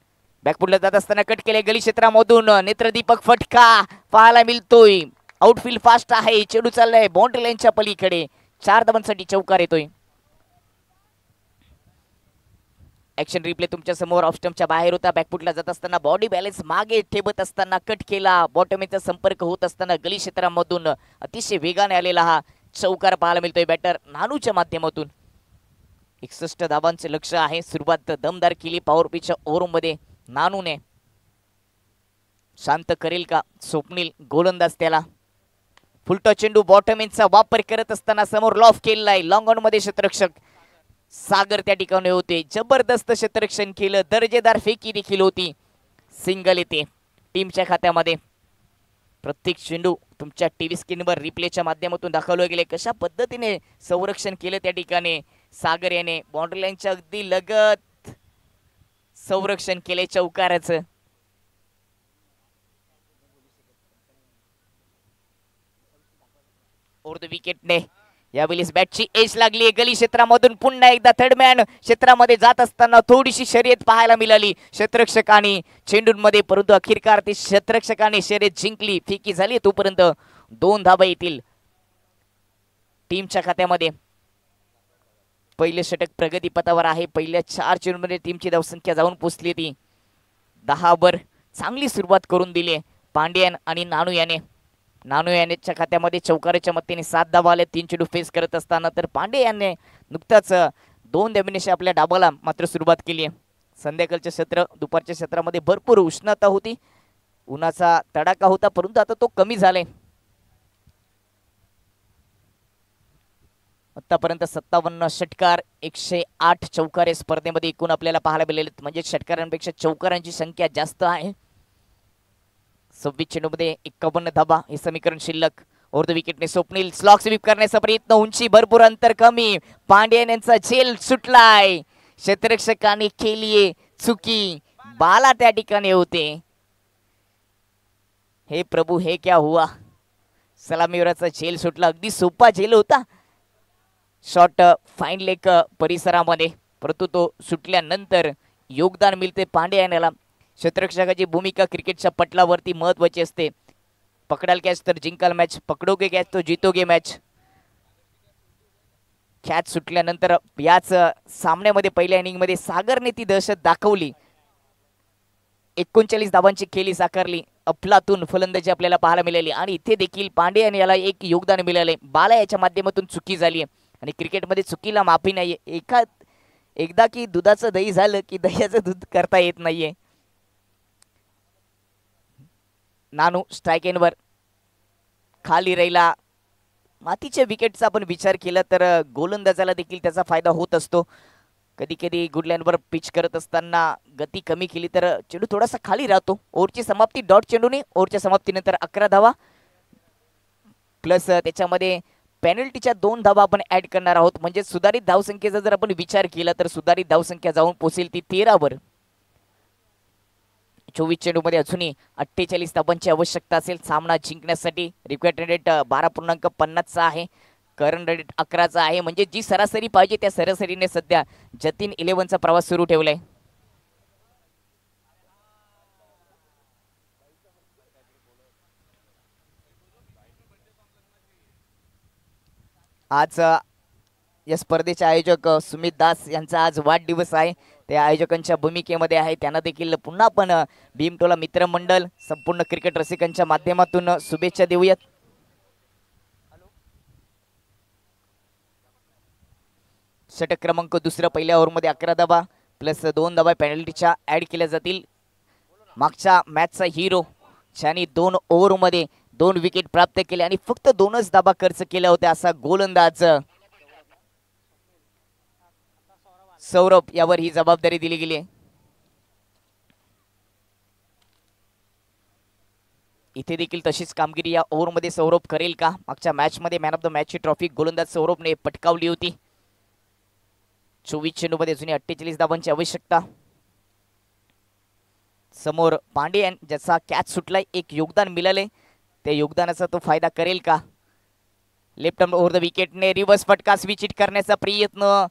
Speaker 2: बॅकफुटला जात असताना कट केले गली क्षेत्रामधून. नेत्रदीपक फटका पाहायला मिळतोय. आउटफील्ड फास्ट आहे. चेंडू चाललाय बाउंड्री लाईनच्या पलीकडे. 4 धाबांसाठी चौकार येतोय. ऍक्शन रिप्ले तुमच्या समोर. ऑफ स्टंपच्या बाहेर होता. बॅकफुटला जात असताना बॉडी बॅलन्स मागे ठेवत असताना कट केला. बॉटमीचा संपर्क होत असताना गली क्षेत्रामधून अतिशय वेगाने आलेला हा चौकार पाहायला मिळतोय बॅटर नानूच्या माध्यमातून. 61 धाबांचे लक्ष आहे. सुरुवात दमदार केली पॉवर पिचच्या ओव्हरमध्ये. नानूने शांत करेल का स्वप्नील गोलंदाज त्याला. फुलटॉस चेंडू बॉटमीचा वापर करत असताना समोर लॉफ केलाय. लॉंग ऑन मध्ये क्षेत्ररक्षक सागर त्या ठिकाणी होते. जबरदस्त क्षेत्ररक्षण केलं. दर्जेदार फेकी देखील होती. सिंगल येते टीमच्या खात्यामध्ये. प्रत्येक चेंडू तुमच्या टीव्ही स्क्रीनवर रिप्लेच्या माध्यमातून दाखवले गेले. कशा पद्धतीने संरक्षण केलं त्या ठिकाणी सागर याने. बाउंड्री लाईनच्या अगदी लगत संरक्षण केले चौकाराचं. ओव्हर द विकेटने यावेळेस बॅटची एज लागली. गली क्षेत्रामधून पुन्हा एकदा थर्डमॅन क्षेत्रामध्ये जात असताना थोडीशी शर्यत पाहायला मिळाली क्षेत्ररक्षकांनी चेंडूंमध्ये परंतु अखेरकार ते क्षेत्ररक्षकांनी शर्यत जिंकली. फेकी झाली तोपर्यंत 2 धाबा येतील टीमच्या खात्यामध्ये. पहिले षटक प्रगतीपथावर आहे. पहिल्या 4 चेंडूमध्ये टीमची धावसंख्या जाऊन पोहोचली ती 10 वर. चांगली सुरुवात करून दिली पांड्यान आणि नानू यानेच्या खात्यामध्ये चौकाराच्या मदतीने 7 धावा आले 3 चेंडू फेस करत असताना. तर पांडे यांनी नुकताच 2 धाबेनिशी आपल्या डाबाला मात्र सुरुवात केली आहे. संध्याकाळच्या सत्र दुपारच्या सत्रामध्ये भरपूर उष्णता होती, उन्हाचा तडाखा होता, परंतु आता तो कमी झालाय. आतापर्यंत 57 षटकार 108 चौकार स्पर्धेमध्ये एकूण आपल्याला पाहायला मिळाले, म्हणजे षटकारांपेक्षा चौकारांची संख्या जास्त आहे. 26 चेंडूमध्ये 51 धाबा हे समीकरण शिल्लक. ओव्हर द विकेटने स्वप्नील स्लॉग स्वीप करण्याचा प्रयत्न, उंची भरपूर, अंतर कमी. पांड्यान यांचा झेल सुटलाय, क्षेत्ररक्षकाने केलीये चुकी, बाला त्या ठिकाणी होते. हे प्रभू हे क्या हुआ. सलामीवरचा झेल सुटला, अगदी सोपा झेल होता शॉट फाईन लेग परिसरामध्ये, परंतु तो सुटल्यानंतर योगदान मिळते पांड्या याला. क्षेत्ररक्षकाची भूमिका क्रिकेटच्या पटलावरती महत्वाची असते. पकडाल कॅच तर जिंकाल मॅच, पकडोगे कॅच तो जीतोगे मॅच. कॅच सुटल्यानंतर याच सामन्यामध्ये पहिल्या इनिंगमध्ये सागरने ती दहशत दाखवली. 39 धावांची खेळी साकारली, अफलातून फलंदाजी आपल्याला पाहायला मिळाली. आणि इथे देखील पांडे यांनी याला एक योगदान मिळाले. बाला याच्या माध्यमातून चुकी झाली आणि क्रिकेटमध्ये चुकीला माफी नाहीये. एकदा की दुधाचं दही झालं की दह्याचं दूध करता येत नाहीये. नानू स्ट्राईक एंडवर खाली राहिला. मातीच्या विकेटचा आपण विचार केला तर गोलंदाजाला देखील त्याचा फायदा होत असतो. कधी कधी गुड लाईनवर पिच करत असताना गती कमी केली तर चेंडू थोडासा खाली राहतो. ओव्हरची समाप्ती डॉट चेंडूने, ओव्हरच्या समाप्तीनंतर 11 धावा प्लस त्याच्यामध्ये पेनल्टीच्या 2 धावा आपण ऍड करणार आहोत. म्हणजे सुधारित धावसंख्येचा जर आपण विचार केला तर सुधारित धावसंख्या जाऊन पोहोचेल ती 13 वर. 24 चेंडूमध्ये अजूनही 48 धावांची आवश्यकता असेल सामना जिंकण्यासाठी. रिक्वायर्ड रेट 12.50 चा आहे, करंट रेट 11 चा आहे. म्हणजे जी सरासरी पाहिजे त्या सरासरीने सध्या जतीन 11चा प्रवास सुरू ठेवलाय. आज या स्पर्धेचे आयोजक सुमित दास यांचा आज वाढदिवस आहे. त्या आयोजकांच्या भूमिकेमध्ये आहे. त्यांना देखील पुन्हा आपण भीमटोला मित्रमंडळ संपूर्ण क्रिकेट रसिकांच्या माध्यमातून शुभेच्छा देऊयात. षटक क्रमांक दुसरा, पहिल्या ओव्हरमध्ये 11 धावा प्लस 2 धावा पेनल्टीच्या ऍड केल्या जातील. मागच्या मॅचचा हिरो ज्याने 2 ओव्हरमध्ये 2 विकेट प्राप्त केले आणि फक्त 2च धावा खर्च केल्या होत्या असा गोलंदाज सौरभ यावर ही जबाबदारी दिली गेली आहे. इथे देखील तशीच कामगिरी या ओव्हरमध्ये सौरभ करेल का. मागच्या मॅच मध्ये मॅन ऑफ द मॅचची ट्रॉफी गोलंदाज सौरभने पटकावली होती. 24 चेंडूमध्ये अजूनही 48 धावांची आवश्यकता. समोर पांड्यान ज्याचा कॅच सुटलाय, एक योगदान मिळाले, त्या योगदानाचा तो फायदा करेल का. लेफ्ट आर्म ओव्हर द विकेटने रिव्हर्स फटका स्विच हिट करण्याचा प्रयत्न,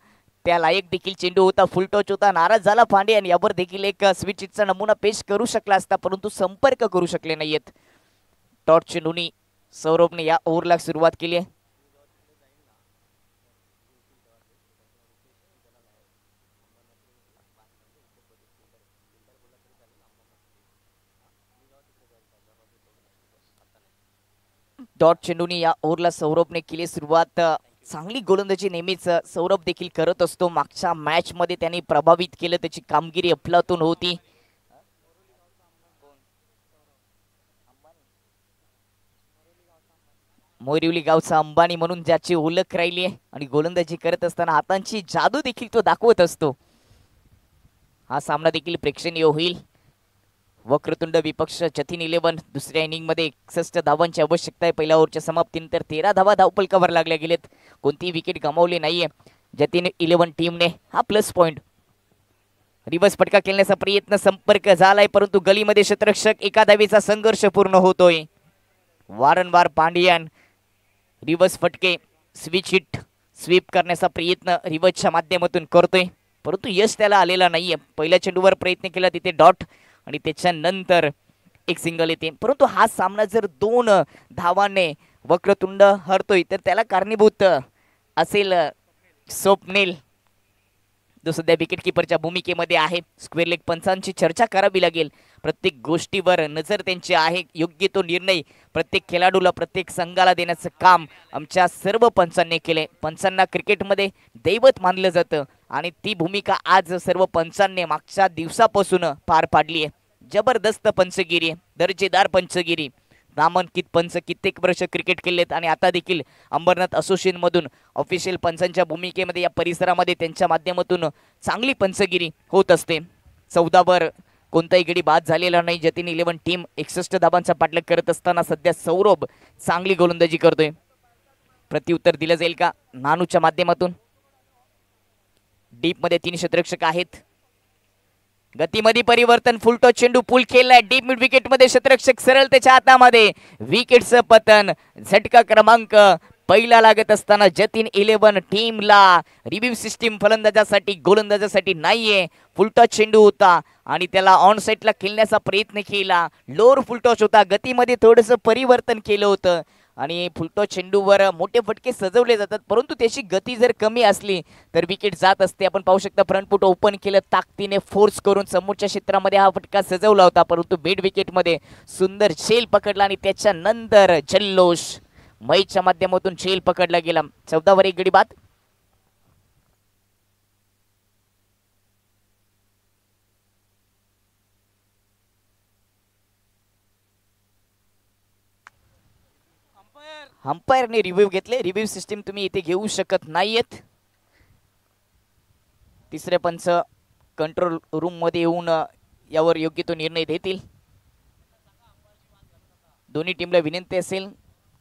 Speaker 2: त्या लायक देखील चेंडू होता, फुल टच होता. नाराज झाला पांड्यान, यावर देखील एक स्विच हिटचा नमुना पेश करू शकला असता परंतु संपर्क करू शकले नाहीयेत. टॉट चेंडूनी सौरभने या ओव्हरला सुरुवात केली आहे. डॉट चेंडूनी या ओव्हरला सौरभने केली सुरुवात. चांगली गोलंदाजी नेहमीच सौरभ देखील करत असतो. मागच्या मॅच मध्ये त्यांनी प्रभावित केलं, त्याची कामगिरी अफलातून होती. मोरिवली गावचा अंबानी म्हणून ज्याची ओळख राहिली आहे आणि गोलंदाजी करत असताना हातांची जादू देखील तो दाखवत असतो. हा सामना देखील प्रेक्षणीय होईल. वक्रतुंड विपक्ष जतीन 11 दुसऱ्या इनिंग मध्ये 61 धावांची आवश्यकता आहे. पहिल्या ओव्हरच्या समाप्तीनंतर 13 धावा धावफलकावर लागल्या गेलेत, कोणतीही विकेट गमावली नाहीये जतीन 11 टीमने. हा प्लस पॉइंट. रिव्हर्स फटका खेळण्याचा प्रयत्न, संपर्क झालाय परंतु गलीमध्ये क्षेत्ररक्षक, एका धावेचा संघर्ष पूर्ण होतोय. वारंवार पांड्यान रिव्हर्स फटके स्विच हिट स्वीप करण्याचा प्रयत्न रिव्हर्सच्या माध्यमातून करतोय परंतु यश त्याला आलेला नाहीये. पहिल्या चेंडूवर प्रयत्न केला, तिथे डॉट आणि त्याच्यानंतर एक सिंगल येते. परंतु हा सामना जर 2 धावांनी वक्रतुंड हरतोय तर त्याला कारणीभूत असेल स्वप्नील तो सध्या विकेट किपरच्या भूमिकेमध्ये आहे. स्क्वेअर लेग पंचांची चर्चा करावी लागेल. प्रत्येक गोष्टीवर नजर त्यांची आहे. योग्य तो निर्णय प्रत्येक खेळाडूला प्रत्येक संघाला देण्याचं काम आमच्या सर्व पंचांनी केले. पंचांना क्रिकेटमध्ये दैवत मानलं जातं आणि ती भूमिका आज सर्व पंचांनी मागच्या दिवसापासून पार पाडली आहे. जबरदस्त पंचगिरी, दर्जेदार पंचगिरी. नामांकित पंच कित्येक वर्ष क्रिकेट खेळलेत आणि आता देखील अंबरनाथ असोसिएशन मधून ऑफिशियल पंचांच्या भूमिकेमध्ये या परिसरामध्ये त्यांच्या माध्यमातून चांगली पंचगिरी होत असते. 14 वर कोणताही गडी बाद झालेला नाही. जतीन 11 टीम 61 धाबांचा पाठलाग करत असताना सध्या सौरभ चांगली गोलंदाजी करतोय. प्रत्युत्तर दिलं जाईल का नानूच्या माध्यमातून. डीप मध्ये 3 क्षेत्ररक्षक आहेत. गतीमध्ये परिवर्तन, फुलटॉस चेंडू पूल केलाय डीप मिड विकेट मध्ये. क्षेत्ररक्षक सरळ त्याच्या हातामध्ये. विकेटचं पतन. झटका क्रमांक पहिला लागत असताना जतीन 11 टीमला रिव्ह्यू सिस्टीम फलंदाजासाठी गोलंदाजासाठी नाहीये. फुलटॉस चेंडू होता आणि त्याला ऑन साइडला खेळण्याचा प्रयत्न केला. लोअर फुलटॉस होता. गतीमध्ये थोडंसं परिवर्तन केलं होतं आणि फुलटॉस चेंडूवर मोठे फटके सजवले जातात, परंतु त्याची गती जर कमी असली तर विकेट जात असते. आपण पाहू शकता फ्रंट फुट ओपन केलं, ताकदीने फोर्स करून समोरच्या क्षेत्रामध्ये हा फटका सजवला होता, परंतु मिड विकेटमध्ये सुंदर झेल पकडला आणि त्याच्यानंतर जल्लोष मैचच्या माध्यमातून झेल पकडला गेला. 14 वर 1 गडी बाद. अंपायरने रिव्ह्यू घेतले. रिव्ह्यू सिस्टीम तुम्ही इथे घेऊ शकत नाहीयेत. तिसरे पंच कंट्रोल रूम मध्ये येऊन यावर योग्य तो निर्णय देतील. दोन्ही टीमला विनंती असेल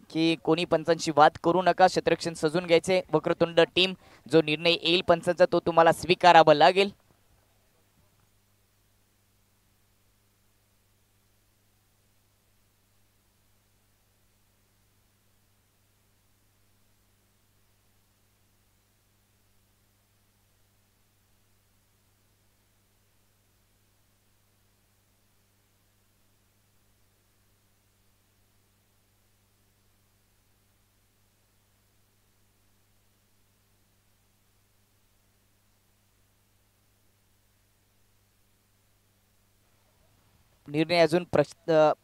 Speaker 2: की कोणी पंचांशी वाद करू नका. क्षेत्ररक्षण सजून घ्यायचे. वक्रतुंड टीम जो निर्णय येईल पंचांचा तो तुम्हाला स्वीकारावा लागेल. निर्णय अजून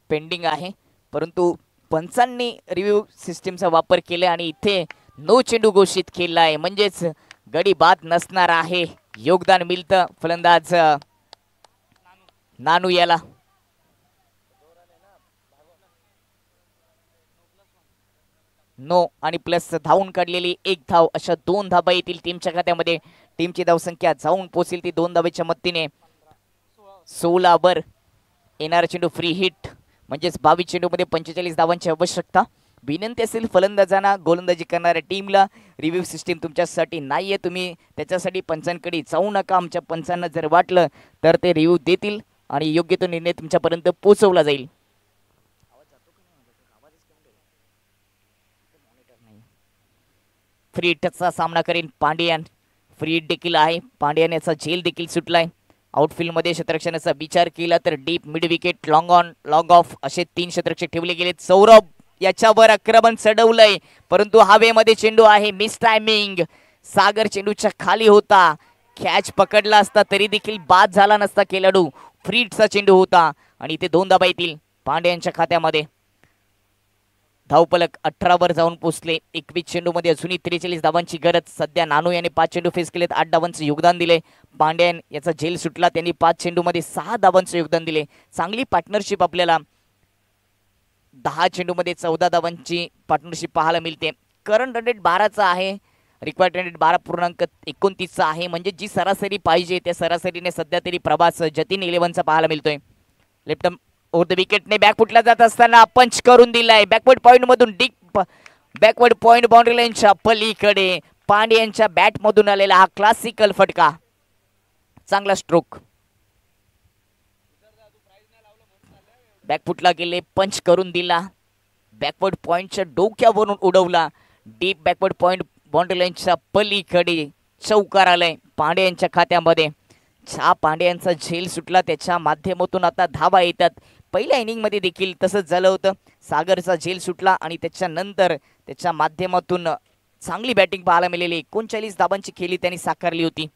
Speaker 2: पेंडिंग आहे, परंतु पंचांनी रिव्ह्यू सिस्टीमचा वापर केला आणि इथे नो चेंडू घोषित केला आहे, म्हणजेच गडी बाद नसणार आहे. योगदान मिळतं फलंदाज नानू याला. नो आणि प्लस धावून काढलेली 1 धाव, अशा 2 धाबा येतील टीमच्या खात्यामध्ये. टीमची धावसंख्या जाऊन पोहोचेल ती 2 धावेच्या मदतीने 16 वर. येणारा चेंडू फ्री हिट, म्हणजेच 22 चेंडूमध्ये 45 धावांची आवश्यकता. विनंती असेल फलंदाजांना गोलंदाजी करणाऱ्या टीमला रिव्ह्यू सिस्टीम तुमच्यासाठी नाहीये, तुम्ही त्याच्यासाठी पंचांकडे जाऊ नका. आमच्या पंचांना जर वाटलं तर ते रिव्ह्यू देतील आणि योग्य तो निर्णय तुमच्यापर्यंत पोहोचवला जाईल. फ्री हिटचा सामना करेन पांड्यान. फ्री हिट देखील आहे. पांड्यान याचा झेल देखील सुटलाय. आउटफील्ड मध्ये क्षेत्ररक्षणाचा विचार केला तर deep, mid wicket, long on, long of असे 3 क्षेत्ररक्षक ठेवले गेलेत. सौरभ याच्यावर आक्रमण चढवलंय, परंतु हवेमध्ये चेंडू आहे. Miss timing. सागर चेंडूच्या खाली होता. कॅच पकडला असता तरी देखील बाद झाला नसता खेळाडू. फ्री हिटचा चेंडू होता आणि इथे 2 धाबा येतील पांड्यांच्या खात्यामध्ये. धावपलक 18 वर जाऊन पोहोचले. 21 चेंडूमध्ये अजूनही 43 धावांची गरज. सध्या नानू याने 5 चेंडू फेस केलेत, 8 धावांचं योगदान दिले. पांड्यान याचा झेल सुटला, त्यांनी 5 चेंडूमध्ये 6 धावांचं योगदान दिले. चांगली पार्टनरशिप आपल्याला 10 चेंडूमध्ये 14 धावांची पार्टनरशिप पाहायला मिळते. करंट रन रेट 12चा आहे. रिक्वायर्ड रन रेट 12.29चा आहे, म्हणजे जी सरासरी पाहिजे त्या सरासरीने सध्या तरी प्रभास जतीन 11चा पाहायला मिळतोय. लेफ्ट ओव्हर द विकेटने बॅकफुटला जात असताना पंच करून दिलाय. बॅकवर्ड पॉइंट मधून डीप बॅकवर्ड पॉइंट बाउंड्री लाईनच्या पलीकडे पांड्यांच्या बॅट मधून आलेला हा क्लासिकल फटका. चांगला स्ट्रोक. बॅकफुटला गेले, पंच करून दिला. बॅकवर्ड पॉइंटच्या डोक्यावरून उडवला. डीप बॅकवर्ड पॉइंट बाउंड्री लाईनच्या पलीकडे चौकार आलाय पांड्यांच्या खात्यामध्ये. पांड्यांचा झेल सुटला, त्याच्या माध्यमातून आता धावा येतात. पहिल्या इनिंग मध्ये देखील तसंच झालं होतं. सागरचा झेल सुटला आणि त्याच्यानंतर त्याच्या माध्यमातून चांगली बॅटिंग पाहायला मिळाली. 39 धावांची खेळी त्यांनी साकारली होती.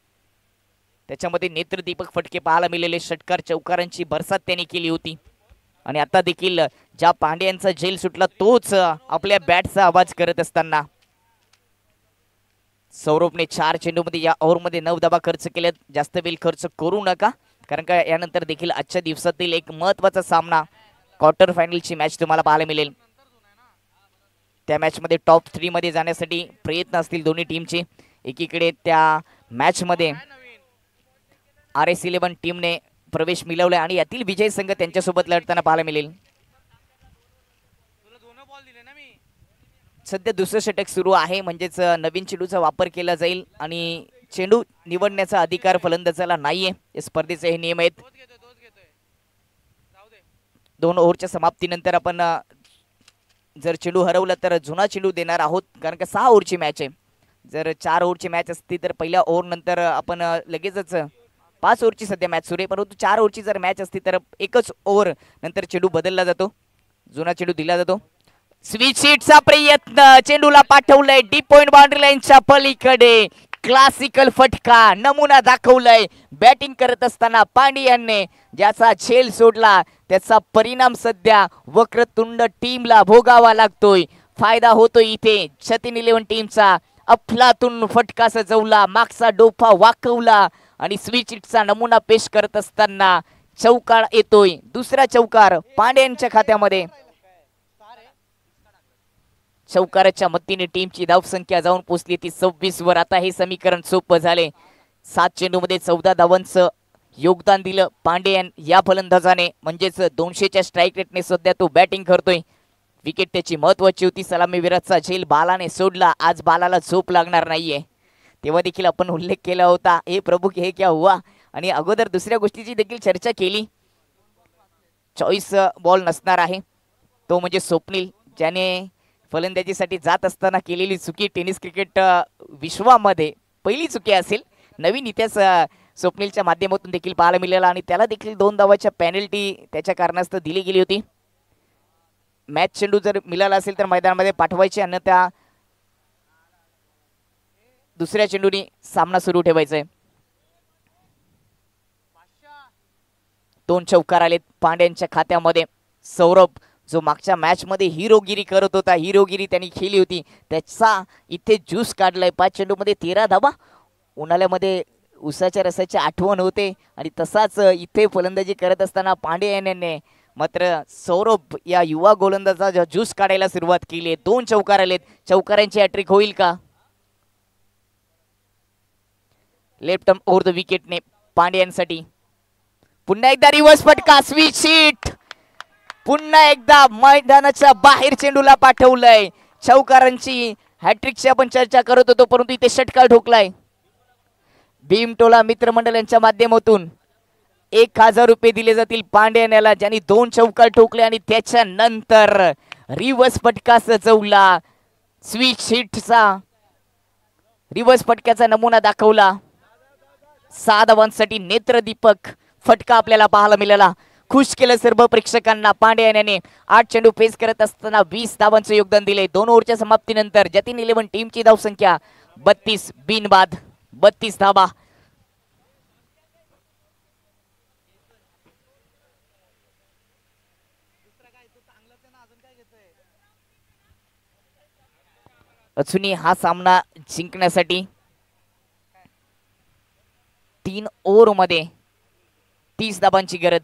Speaker 2: त्याच्यामध्ये नेत्रदीपक फटके पाहायला मिळाले. षटकार चौकारांची बरसात त्यांनी केली होती. आणि आता देखील ज्या पांड्यांचा झेल सुटला तोच आपल्या बॅटचा आवाज करत असताना सौरभने 4 चेंडूमध्ये या ओव्हरमध्ये 9 धावा खर्च केल्यात. जास्त वेळ खर्च करू नका, कारण का यानंतर देखील आजच्या दिवसातील एक महत्त्वाचा सामना क्वार्टर फायनलची मॅच तुम्हाला पाहायला मिळेल. त्या मॅचमध्ये टॉप 3 मध्ये जाण्यासाठी प्रयत्न असतील दोन्ही टीमचे. एकीकडे त्या मॅचमध्ये RS11 टीमने प्रवेश मिळवलाय आणि यातील विजय संघ त्यांच्यासोबत लढताना पाहायला मिळेल. सध्या दुसरं षटक सुरू आहे, म्हणजेच नवीन चेंडूचा वापर केला जाईल आणि चेंडू निवडण्याचा अधिकार फलंदाजाला नाहीये. या स्पर्धेचे हे नियम आहेत. 2 ओव्हरच्या समाप्तीनंतर आपण जर चेंडू हरवला तर जुना चेंडू देणार आहोत, कारण का 6 ओव्हरची मॅच आहे. जर 4 ओव्हरची मॅच असती तर पहिल्या ओव्हर नंतर आपण लगेचच 5 ओव्हरची सध्या मॅच सुरू आहे, परंतु 4 ओव्हरची जर मॅच असती तर एकच ओव्हर नंतर चेंडू बदलला जातो, जुना चेंडू दिला जातो. स्विच हिटचा प्रयत्न, चेंडूला पाठवलंय डीप पॉइंट बाउंड्री लाईनच्या पलीकडे. क्लासिकल फटका नमुना दाखवलाय. बॅटिंग करत असताना पांड्याने ज्याचा झेल सोडला त्याचा परिणाम सध्या वक्रतुंड टीमला भोगावा लागतोय. फायदा होतोय इथे सचिन 11 टीमचा. अफलातून फटका सजवला, मागचा डोफा वाकवला आणि स्विच हिटचा नमुना पेश करत असताना चौकार येतोय. दुसरा चौकार पांड्यांच्या खात्यामध्ये. चौकाराच्या मदतीने टीमची धावसंख्या जाऊन पोहोचली ती 26 वर. आता हे समीकरण सोपं झाले. 7 चेंडूमध्ये 14 धावांचं योगदान दिलं पांड्यन या फलंदाजाने, म्हणजेच 200च्या स्ट्राईक रेटने सध्या तो बॅटिंग करतोय. विकेट त्याची महत्वाची होती. सलामीवीराचा झेल बालाने सोडला. आज बालाला झोप लागणार नाहीये. तेव्हा देखील आपण उल्लेख केला होता, हे प्रभू हे क्या हुआ. आणि अगोदर दुसऱ्या गोष्टीची देखील चर्चा केली. चॉईस बॉल नसणार आहे, तो म्हणजे स्वप्नील, ज्याने फलंदाजीसाठी जात असताना केलेली चुकी टेनिस क्रिकेट विश्वामध्ये पहिली चुकी असेल. नवीन इतिहास स्वप्नीलच्या माध्यमातून देखील पाहायला मिळाला आणि त्याला देखील 2 धावाच्या पेनल्टी त्याच्या कारणास्तव दिली गेली होती. मॅच चेंडू जर मिळाला असेल तर मैदानामध्ये पाठवायचे, अन्यथा दुसऱ्या चेंडूने सामना सुरू ठेवायचा आहे. 2 चौकार आलेत पांड्यांच्या खात्यामध्ये. सौरभ जो मागच्या मॅच मध्ये हिरोगिरी करत होता, हिरोगिरी त्यांनी खेळली होती, त्याचा इथे ज्यूस काढलाय. 5 चेंडूमध्ये 13 धावा. उन्हाळ्यामध्ये उसाच्या रसाची आठवण होते आणि तसाच इथे फलंदाजी करत असताना पांडे यांनी मात्र सौरभ या युवा गोलंदाजाचा ज्यूस काढायला सुरुवात केली. 2 चौकार आलेत. चौकारांची हॅट्रिक होईल का? लेफ्ट आर्म ओव्हर द विकेटने पांड्यांसाठी. पुन्हा एकदा रिव्हर्स फटका, स्विच हिट. पुन्हा एकदा मैदानाच्या बाहेर चेंडूला पाठवलंय. चौकारांची हॅट्रिकची आपण चर्चा करत होतो, परंतु इथे षटकार ठोकलाय. भीमटोला मित्रमंडळ यांच्या माध्यमातून 1000 रुपये दिले जातील पांड्यान याला, ज्यांनी 2 चौकार ठोकले आणि त्याच्यानंतर रिव्हर्स फटका सजवला. स्विच हिटचा रिव्हर्स फटक्याचा नमुना दाखवला. 6 धावांसाठी नेत्रदीपक फटका आपल्याला पाहायला मिळाला. खुश केलं सर्व प्रेक्षकांना. पांड्या याने 8 चेंडू फेस करत असताना 20 धावांचं योगदान दिले. 2 ओव्हरच्या समाप्तीनंतर जतीन 11 टीमची धावसंख्या 32 बिनबाद 32 धावा. अजूनही हा सामना जिंकण्यासाठी 3 ओव्हरमध्ये 30 धावांची गरज.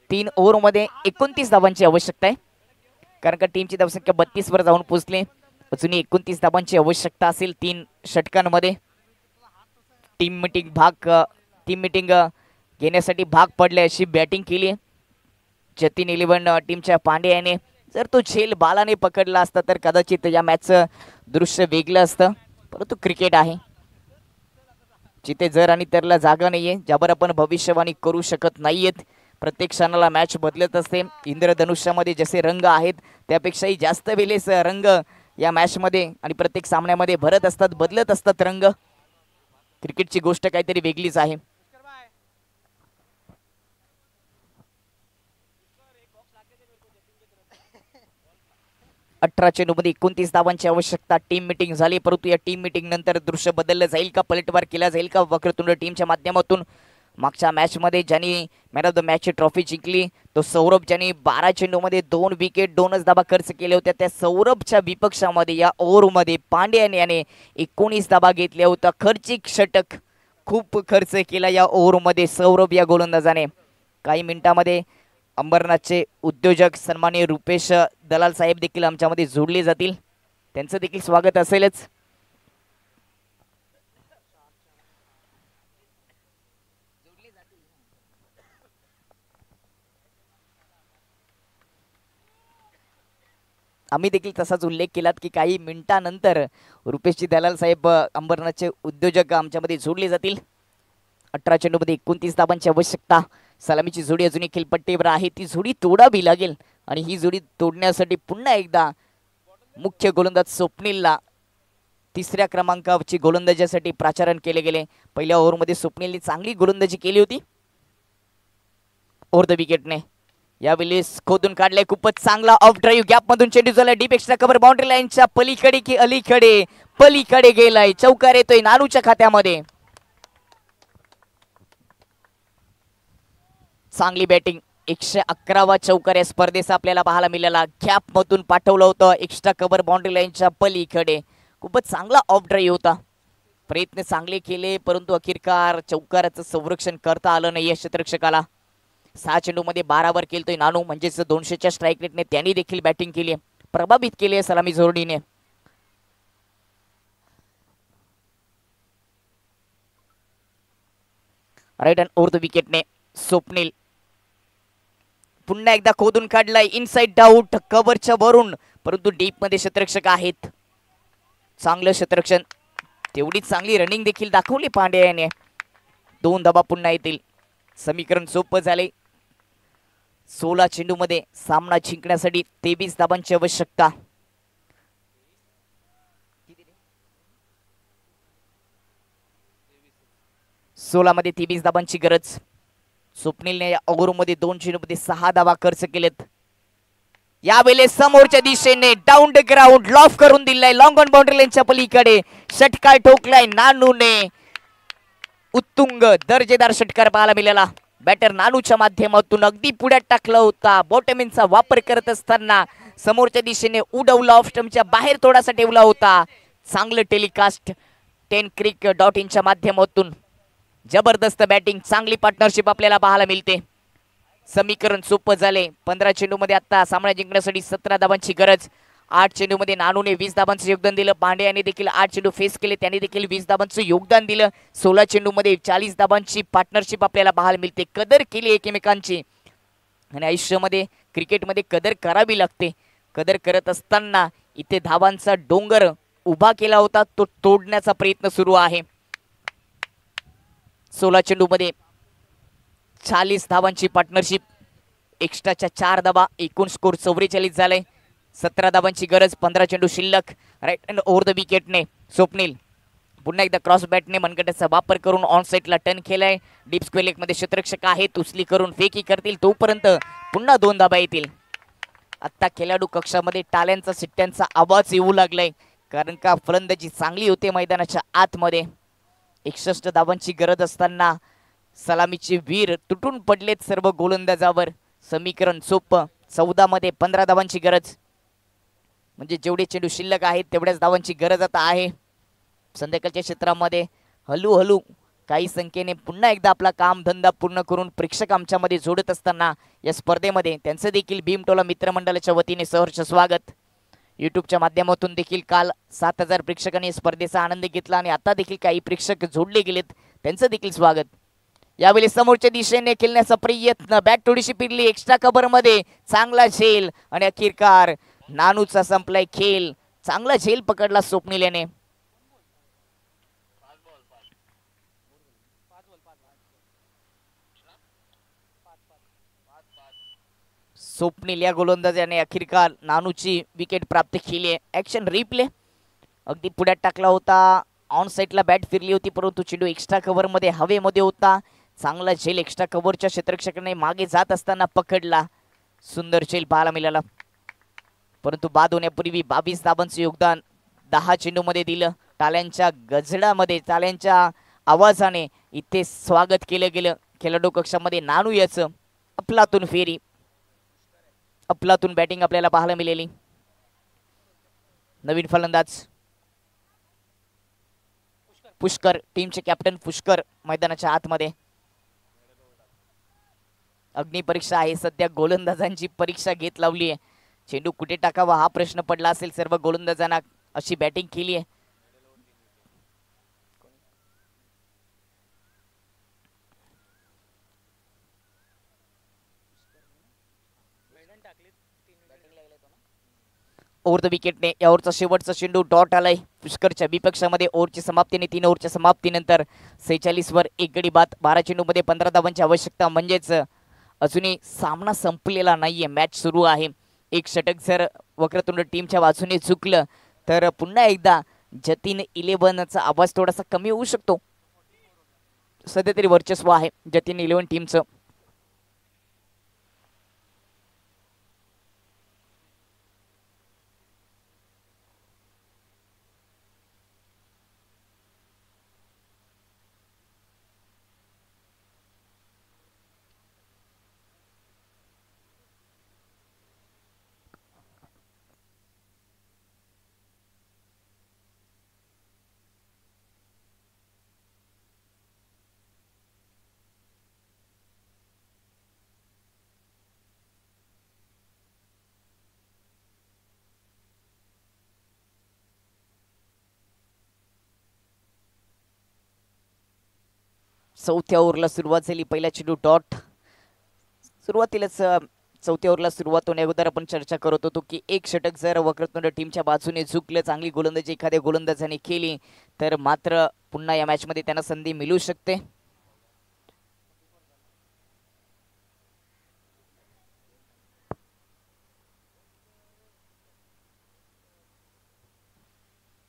Speaker 2: 3 ओव्हरमध्ये 29 धावांची आवश्यकता आहे, कारण का टीमची धावसंख्या 32 वर जाऊन पोहोचले. अजूनही 29 धावांची आवश्यकता असेल 3 षटकांमध्ये. टीम मीटिंग घेण्यासाठी भाग पडले अशी बॅटिंग केली जतीन 11 टीमच्या पांड्या याने. जर तो झेल बालाने पकडला असता तर कदाचित या मॅचचं दृश्य वेगळं असतं, परंतु क्रिकेट आहे, जिथे जर आणि तरला जागा नाहीये, ज्यावर आपण भविष्यवाणी करू शकत नाहीयेत. प्रत्येक क्षणाला मॅच बदलत असते. इंद्रधनुष्यामध्ये जसे रंग आहेत त्यापेक्षाही जास्त वेळेस रंग या मॅच मध्ये आणि प्रत्येक सामन्यामध्ये भरत असतात, बदलत असतात रंग. क्रिकेटची गोष्ट काहीतरी वेगळीच आहे. 18 चेंडूमध्ये 29 धावांची आवश्यकता. टीम मीटिंग झाली, परंतु या टीम मीटिंग नंतर दृश्य बदललं जाईल का, पलटवार केला जाईल का वक्रतुंड टीमच्या माध्यमातून. मागच्या मॅच मध्ये ज्यांनी मॅन ऑफ द मॅच ची ट्रॉफी जिंकली तो सौरभ, ज्यांनी 12 चेंडूमध्ये 2 विकेट 2च धाबा खर्च केल्या होत्या. त्या सौरभच्या विपक्षामध्ये या ओव्हरमध्ये पांड्याने याने 19 धाबा घेतल्या होत्या. खर्चिक षटक खूप खर्च केला या ओव्हरमध्ये सौरभ या गोलंदाजाने. काही मिनिटांमध्ये अंबरनाथचे उद्योजक सन्माननीय रुपेश दलाल साहेब देखील आमच्यामध्ये जोडले जातील, त्यांचं देखील स्वागत असेलच. आम्ही देखील तसाच उल्लेख केलात की काही मिनिटांनंतर रुपेशजी दलाल साहेब अंबरनाथचे उद्योजक आमच्यामध्ये जोडले जातील. 18 चेंडूमध्ये 29 धाबांची आवश्यकता. सलामीची जोडी अजूनही खेळपट्टीवर आहे, ती जोडी तोडावी लागेल आणि ही जोडी तोडण्यासाठी पुन्हा एकदा मुख्य गोलंदाज स्वप्नीलला 3ऱ्या क्रमांकाची गोलंदाजीसाठी प्राचारण केले गेले. पहिल्या ओव्हरमध्ये स्वप्नीलने चांगली गोलंदाजी केली होती ओव्हर द विकेटने. यावेळेस खोदून काढलाय खूपच चांगला ऑफ ड्राईव्ह, गॅप मधून चेंडू झाला डीप एक्स्ट्रा कव्हर, बाउंड्री लाईनच्या पलीकडे की अलीकडे, पलीकडे गेलाय, चौकार येतोय नानूच्या खात्यामध्ये. चांगली बॅटिंग, 111वा चौकार या स्पर्धेचा आपल्याला पाहायला मिळाला. गॅप मधून पाठवलं होतं एक्स्ट्रा कव्हर बाउंड्री लाईनच्या पलीकडे. खूपच चांगला ऑफ ड्राईव्ह होता, प्रयत्न चांगले केले परंतु अखेरकार चौकाराचं संरक्षण करता आलं नाही या क्षेत्ररक्षकाला. 6 चेंडूमध्ये 12 वर केलतोय नानू, म्हणजेच 200च्या स्ट्राईक रेटने त्यांनी देखील बॅटिंग केली, प्रभावित केली आहे सलामी जोडीने. राईट हँड ओव्हर द विकेटने स्वप्नील पुन्हा एकदा खोदून काढलाय, इनसाइड आउट कव्हरच्या वरून, परंतु डीप मध्ये क्षेत्ररक्षक आहेत. चांगलं क्षेत्ररक्षण, तेवढीच चांगली रनिंग देखील दाखवली पांड्या याने. 2 धाबा पुन्हा येतील. समीकरण सोपं झाले. 16 चेंडूमध्ये सामना जिंकण्यासाठी 23 धाबांची आवश्यकता. 16 मध्ये 23 धाबांची गरज. स्वप्नीलने या ओव्हरमध्ये 2 चेंडूमध्ये 6 धाबा खर्च केलेत. यावेळेस समोरच्या दिशेने डाऊन द ग्राउंड लॉफ करून दिलाय, लॉंग ऑन बाउंड्री लाईनच्या पलीकडे षटकार ठोकलाय नानूने. उत्तुंग दर्जेदार षटकार पाहायला मिळाला. बॅटर नानूच्या माध्यमातून अगदी पुढ्यात टाकला होता. बॉटमिनचा वापर करत असताना समोरच्या दिशेने उडवला, ऑफ स्टंपच्या बाहेर थोडासा ठेवला होता. चांगलं टेलिकास्ट 10cricket.in च्या माध्यमातून. जबरदस्त बॅटिंग, चांगली पार्टनरशिप आपल्याला पाहायला मिळते. समीकरण सोपं झाले. 15 चेंडूमध्ये आता सामना जिंकण्यासाठी 17 धाबांची गरज. 8 चेंडूमध्ये नानूने 20 धाबांचं योगदान दिलं. पांडे यांनी देखील 8 चेंडू फेस केले, त्यांनी देखील 20 धाबांचं योगदान दिलं. 16 चेंडूमध्ये 40 धाबांची पार्टनरशिप आपल्याला पाहायला मिळते. कदर केली एकमेकांची आणि आयुष्यामध्ये क्रिकेटमध्ये कदर करावी लागते. कदर करत असताना इथे धाबांचा डोंगर उभा केला होता, तो तोडण्याचा प्रयत्न सुरू आहे. 16 चेंडूमध्ये 40 धाबांची पार्टनरशिप, एक्स्ट्राच्या 4 धाबा, एकूण स्कोर 44 झाले. 17 धाबांची गरज, 15 चेंडू शिल्लक. राईट हँड ओव्हर द विकेटने स्वप्नील पुन्हा एकदा क्रॉस बॅटने मनगटाचा वापर करून ऑन साईडला टर्न केलाय. डीप स्क्वेअर लेग मध्ये क्षेत्ररक्षक आहेत, उचली करून फेकी करतील, तोपर्यंत पुन्हा 2 धाबा येतील. आता खेळाडू कक्षामध्ये टाळ्यांचा शिट्ट्यांचा आवाज येऊ लागलाय, कारण का फलंदाजी चांगली होते मैदानाच्या आतमध्ये. 61 धाबांची गरज असताना सलामीचे वीर तुटून पडलेत सर्व गोलंदाजावर. समीकरण सोपं. 14 मध्ये 15 धाबांची गरज, म्हणजे जेवढे चेंडू शिल्लक आहेत तेवढ्याच धावांची गरज आता आहे. संध्याकाळच्या क्षेत्रामध्ये हळूहळू काही संख्येने पुन्हा एकदा आपला काम धंदा पूर्ण करून प्रेक्षक आमच्यामध्ये जोडत असताना या स्पर्धेमध्ये त्यांचं देखील भीमटोला मित्रमंडळाच्या वतीने सहर्ष स्वागत. यूट्यूबच्या माध्यमातून देखील काल 7000 प्रेक्षकांनी स्पर्धेचा आनंद घेतला आणि आता देखील काही प्रेक्षक जोडले गेलेत, त्यांचं देखील स्वागत. यावेळी समोरच्या दिशेने खेळण्याचा प्रयत्न, बॅट थोडीशी पिरली, एक्स्ट्रा कव्हर मध्ये चांगला झेल आणि अखेरकार नानूचा संपलाय खेळ. चांगला झेल पकडला स्वप्नील याने. स्वप्नील या गोलंदाजाने अखेरकार नानूची विकेट प्राप्त केली आहे. ऍक्शन रिप्ले, अगदी पुढ्यात टाकला होता, ऑन साईडला बॅट फिरली होती परंतु चेंडू एक्स्ट्रा कव्हर मध्ये हवेमध्ये होता. चांगला झेल एक्स्ट्रा कव्हरच्या क्षेत्ररक्षकाने मागे जात असताना पकडला. सुंदर झेल पाहायला मिळाला. परंतु बाद होण्यापूर्वी 22 धावांचं योगदान 10 चेंडूमध्ये दिलं. टाळ्यांच्या गजडामध्ये, टाळ्यांच्या आवाजाने इथे स्वागत केलं गेलं. खेळाडू कक्षामध्ये नानू याचं अफलातून फेरी, अफलातून बॅटिंग आपल्याला पाहायला मिळाली. नवीन फलंदाज पुष्कर, टीमचे कॅप्टन पुष्कर मैदानाच्या आतमध्ये. अग्निपरीक्षा आहे सध्या, गोलंदाजांची परीक्षा घेत लावली आहे. चेंडू कुठे टाकावा हा प्रश्न पडला असेल सर्व गोलंदाजांना. अशी बॅटिंग केली आहे. ओव्हर द विकेटने या ओव्हरचा शेवटचा चेंडू डॉट आलाय पुष्करच्या विपक्षामध्ये. ओव्हरची समाप्तीने 3 ओव्हरच्या समाप्तीनंतर 46 वर 1 गडी बाद. 12 चेंडूमध्ये 15 धावांची आवश्यकता, म्हणजेच अजूनही सामना संपलेला नाहीये, मॅच सुरू आहे. एक षटक जर वक्रतुंड टीमच्या बाजूने चुकलं तर पुन्हा एकदा जतीन 11चा आवाज थोडासा कमी होऊ शकतो. सध्या तरी वर्चस्व आहे जतीन 11 टीमचं. चौथ्या ओव्हरला सुरुवात झाली. पहिला चेंडू डॉट. सुरुवातीलाच चौथ्या ओव्हरला सुरुवात होण्या अगोदर आपण चर्चा करत होतो की एक षटक जर वक्रतुंड टीमच्या बाजूने चुकलं, चांगली गोलंदाजी एखाद्या गोलंदाजाने केली तर मात्र पुन्हा या मॅच मध्ये त्यांना संधी मिळू शकते.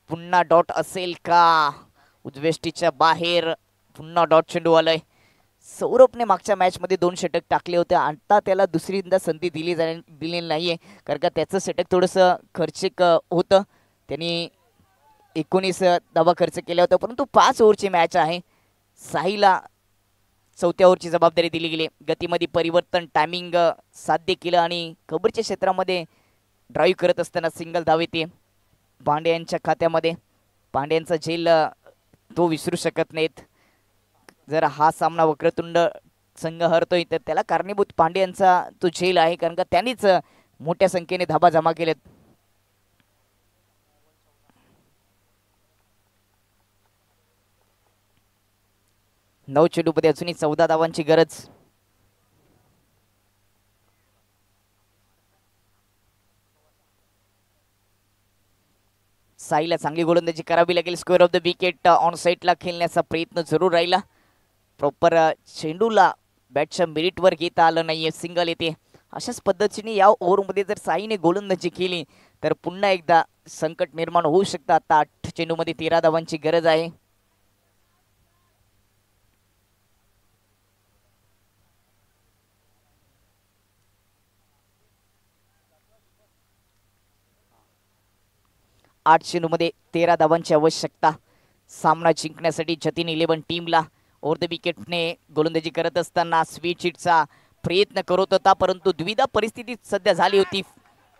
Speaker 2: पुन्हा डॉट असेल का? उजवेष्टीच्या बाहेर पुन्हा डॉट चेंडू आलाय. सौरभने मागच्या मॅच मध्ये 2 षटक टाकले होते. आता त्याला दुसरींदा संधी दिलेली नाहीये, कारण का त्याचं षटक थोडंसं खर्चिक होतं. त्यांनी 19 धावा खर्च केल्या होत्या, परंतु 5 ओव्हरची मॅच आहे. साईला चौथ्या ओव्हरची जबाबदारी दिली गेली. गतीमध्ये परिवर्तन, टायमिंग साध्य केलं आणि कबरच्या क्षेत्रामध्ये ड्राईव्ह करत असताना सिंगल धाव येते पांड्यांच्या खात्यामध्ये. पांड्यांचा झेल तो विसरू शकत नाहीत. जर हा सामना वक्रतुंड संघ हरतोय तर त्याला कारणीभूत पांड्यांचा तो झेल आहे, कारण का त्यांनीच मोठ्या संख्येने धाबा जमा केलेत. नऊ चेंडूमध्ये अजूनही 14 धावांची गरज. साईला चांगली गोलंदाजी करावी लागेल. Square of the wicket on साईडला खेळण्याचा प्रयत्न जरूर राहिला. प्रॉपर चेंडूला बॅटच्या मिरिटवर घेता आलं नाहीये, सिंगल येते. अशाच पद्धतीने या ओव्हरमध्ये जर साईने गोलंदाजी केली तर पुन्हा एकदा संकट निर्माण होऊ शकतं. आता 8 चेंडूमध्ये 13 धावांची गरज आहे. आठ चेंडूमध्ये 13 धावांची आवश्यकता सामना जिंकण्यासाठी जतीन 11 टीमला. ओव्हर द विकेटने गोलंदाजी करत असताना स्वीट शीटचा प्रयत्न करत होता, परंतु द्विधा परिस्थिती सध्या झाली होती.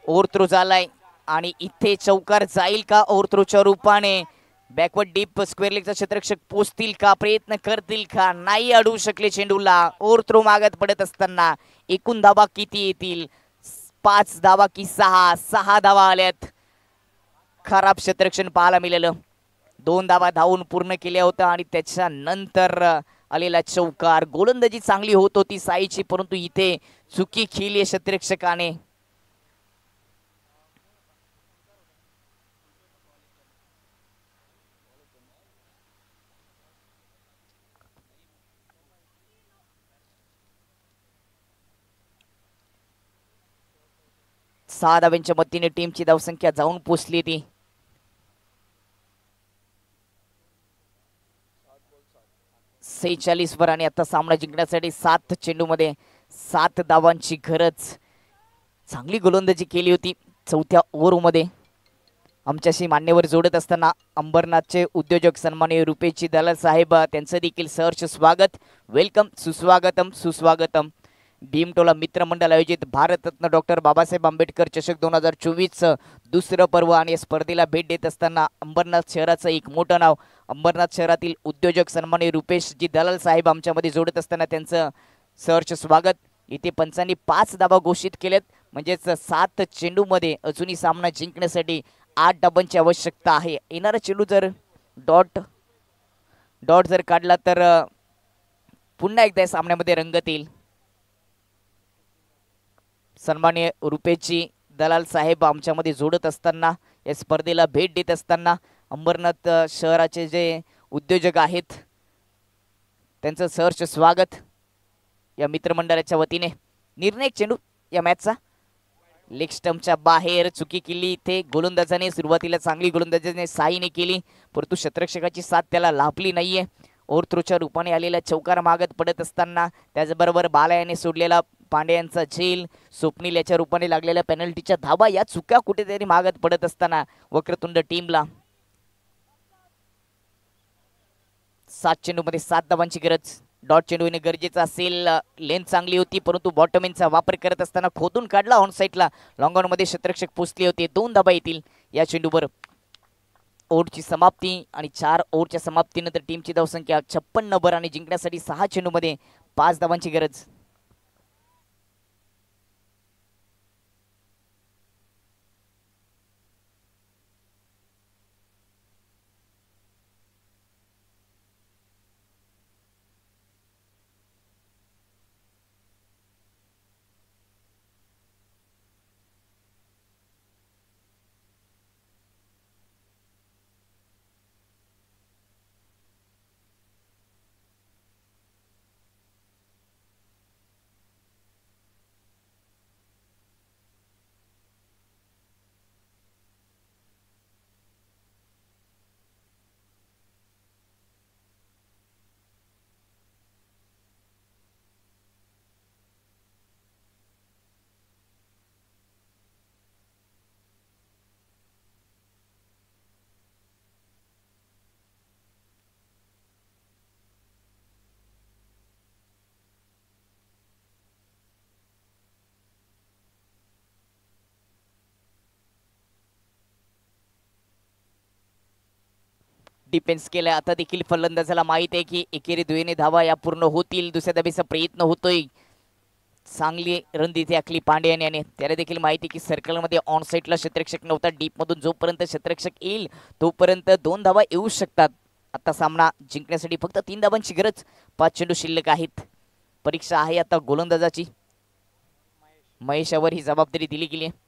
Speaker 2: ओव्हर थ्रो झालाय आणि इथे चौकार जाईल का? ओव्हर थ्रोच्या रूपाने बॅकवर्ड डीप स्क्वेअर लेगचा क्षेत्ररक्षक पोचतील का, प्रयत्न करतील का? नाही अडवू शकले चेंडूला. ओव्हर थ्रो मागत पडत असताना एकूण धावा किती येतील? 5 धावा की 6 धावा आल्यात. खराब क्षेत्ररक्षण पाहायला मिळालं. 2 धावा धावून पूर्ण केल्या होत्या आणि त्याच्यानंतर आलेला चौकार. गोलंदाजी चांगली होत होती साईची, परंतु इथे चुकी केली क्षेत्ररक्षकाने. सहा धावांच्या मदतीने टीमची धावसंख्या जाऊन पोचली ती 46 वर आणि आता सामना जिंकण्यासाठी 7 चेंडूमध्ये 7 धावांची गरज. चांगली गोलंदाजी केली होती. चौथ्या ओव्हरमध्ये आमच्याशी मान्यवर जोडत असताना अंबरनाथचे उद्योजक सन्माननीय रुपेशजी दलाल साहेब त्यांचं देखील सहर्ष स्वागत. वेलकम, सुस्वागतम सुस्वागतम. भीमटोला मित्रमंडळ आयोजित भारतरत्न डॉक्टर बाबासाहेब आंबेडकर चषक 2024 दुसरं पर्व आणि या स्पर्धेला भेट देत असताना अंबरनाथ शहराचं एक मोठं नाव अंबरनाथ शहरातील उद्योजक सन्माननीय रुपेशजी दलाल साहेब आमच्यामध्ये जोडत असताना त्यांचं सहर्ष स्वागत. इथे पंचांनी 5 धावा घोषित केलेत, म्हणजेच 7 चेंडूमध्ये अजूनही सामना जिंकण्यासाठी 8 धाबांची आवश्यकता आहे. येणारा चेंडू जर डॉट जर काढला तर पुन्हा एकदा सामन्यामध्ये रंगत येईल. सन्माननीय रुपेशजी दलाल साहेब आमच्यामध्ये जोडत असताना या स्पर्धेला भेट देत असताना अंबरनाथ शहराचे जे उद्योजक आहेत त्यांचं सहर्ष स्वागत या मित्रमंडळाच्या वतीने. निर्णायक चेंडू या मॅचचा लेग स्टंपच्या बाहेर चुकी केली. इथे गोलंदाजाने सुरुवातीला चांगली गोलंदाजाने साईने केली, परंतु शतरक्षकाची साथ त्याला लाभली नाहीये. ओव्हरथ्रोच्या रूपाने आलेला चौकार मागत पडत असताना त्याचबरोबर बालायाने सोडलेला पांड्यांचा झेल, स्वप्नील याच्या रूपाने लागलेल्या पेनल्टीच्या धाबा या चुका कुठेतरी मागत पडत असताना वक्रतुंड टीमला 7 चेंडूमध्ये 7 धावांची गरज. डॉट चेंडू येणे गरजेचं असेल. लेंथ चांगली होती, परंतु बॉटमेनचा वापर करत असताना खोदून काढला ऑन साईडला. लॉंग ऑन मध्ये शतरक्षक पोचले होते. 2 धाबा येतील या चेंडूवर. ओव्हरची समाप्ती आणि 4 ओव्हरच्या समाप्तीनंतर टीमची धावसंख्या 56 आणि जिंकण्यासाठी 6 चेंडूमध्ये 5 धावांची गरज. डिफेन्स केला. आता देखील फलंदाजाला माहित आहे की एकेरी दुहेरी धावा या पूर्ण होतील. दुसऱ्या धाबेचा प्रयत्न होतोय. चांगली रणनीती आखली पांड्यान याने. त्याला देखील माहिती की सर्कलमध्ये ऑन साईडला क्षेत्ररक्षक नव्हता. डीपमधून जोपर्यंत क्षेत्ररक्षक येईल तोपर्यंत 2 धावा येऊ शकतात. आता सामना जिंकण्यासाठी फक्त 3 धावांची गरज. 5 चेंडू शिल्लक आहेत. परीक्षा आहे आता गोलंदाजाची. महेशावर ही जबाबदारी दिली गेली आहे.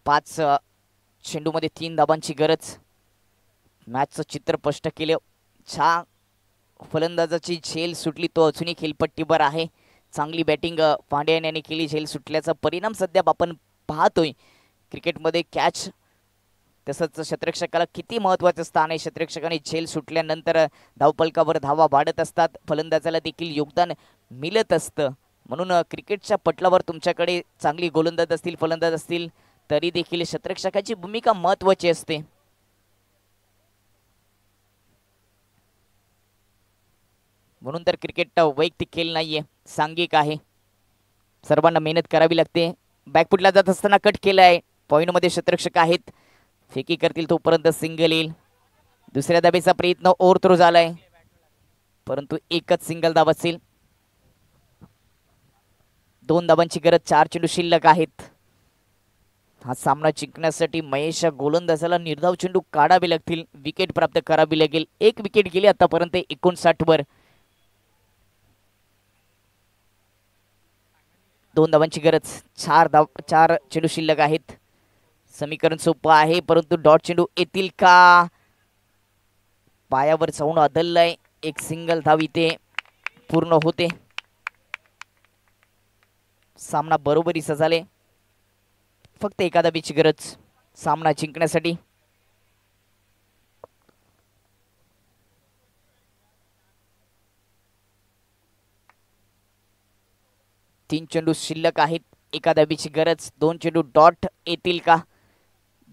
Speaker 2: 5 चेंडूमध्ये 3 धाबांची गरज. मॅचचं चित्र स्पष्ट केलं. छान फलंदाजाची झेल सुटली, तो अजूनही खेळपट्टीवर आहे. चांगली बॅटिंग पांड्यान यांनी केली. झेल सुटल्याचा परिणाम सध्या आपण पाहतोय क्रिकेटमध्ये. कॅच तसंच क्षेत्ररक्षकाला किती महत्त्वाचं स्थान आहे. क्षेत्ररक्षकाने झेल सुटल्यानंतर धावफलकावर धावा वाढत असतात. फलंदाजाला देखील योगदान मिळत असतं. म्हणून क्रिकेटच्या पटलावर तुमच्याकडे चांगली गोलंदाज असतील, फलंदाज असतील तरी देखील क्षेत्ररक्षकाची भूमिका महत्त्वाची असते. म्हणून तर क्रिकेट वैयक्तिक खेळ नाहीये, सांघिक आहे. सर्वांना मेहनत करावी लागते. बॅकफुटला जात असताना कट केलाय. पॉईंटमध्ये क्षेत्ररक्षक आहेत. फेकी करतील तोपर्यंत सिंगल येईल. दुसऱ्या धाबेचा प्रयत्न ओव्हरथ्रो झालाय, परंतु एकच सिंगल धाव असेल. 2 धावांची गरज. 4 चेंडू शिल्लक आहेत. हा सामना जिंकण्यासाठी महेश गोलंदाजाला निर्धाव चेंडू काढावे लागतील. विकेट प्राप्त करावी लागेल. 1 विकेट गेली आतापर्यंत 59 वर. 2 धावांची गरज. 4 चेंडू शिल्लक आहेत. समीकरण सोपं आहे, परंतु डॉट चेंडू येतील का? पायावर जाऊन आदललाय. 1 सिंगल धाव इथे पूर्ण होते. सामना बरोबरीचा झाले. फक्त 1 धाबेची गरज सामना जिंकण्यासाठी. 3 चेंडू शिल्लक आहेत. एका धाबीची गरज. 2 चेंडू डॉट येतील का?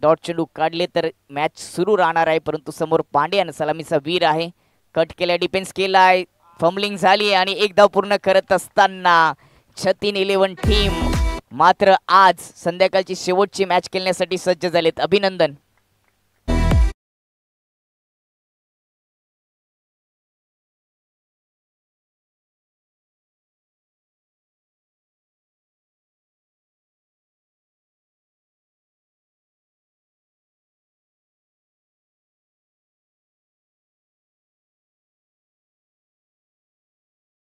Speaker 2: डॉट चेंडू काढले तर मॅच सुरू राहणार आहे, परंतु समोर पांड्यान सलामीचा वीर आहे. कट केला, डिफेन्स केलाय, फंबलिंग झाली आणि एक धाव पूर्ण करत असताना छतीन 11 टीम मात्र आज संध्याकाळची शेवटची मॅच खेळण्यासाठी सज्ज झालेत. अभिनंदन.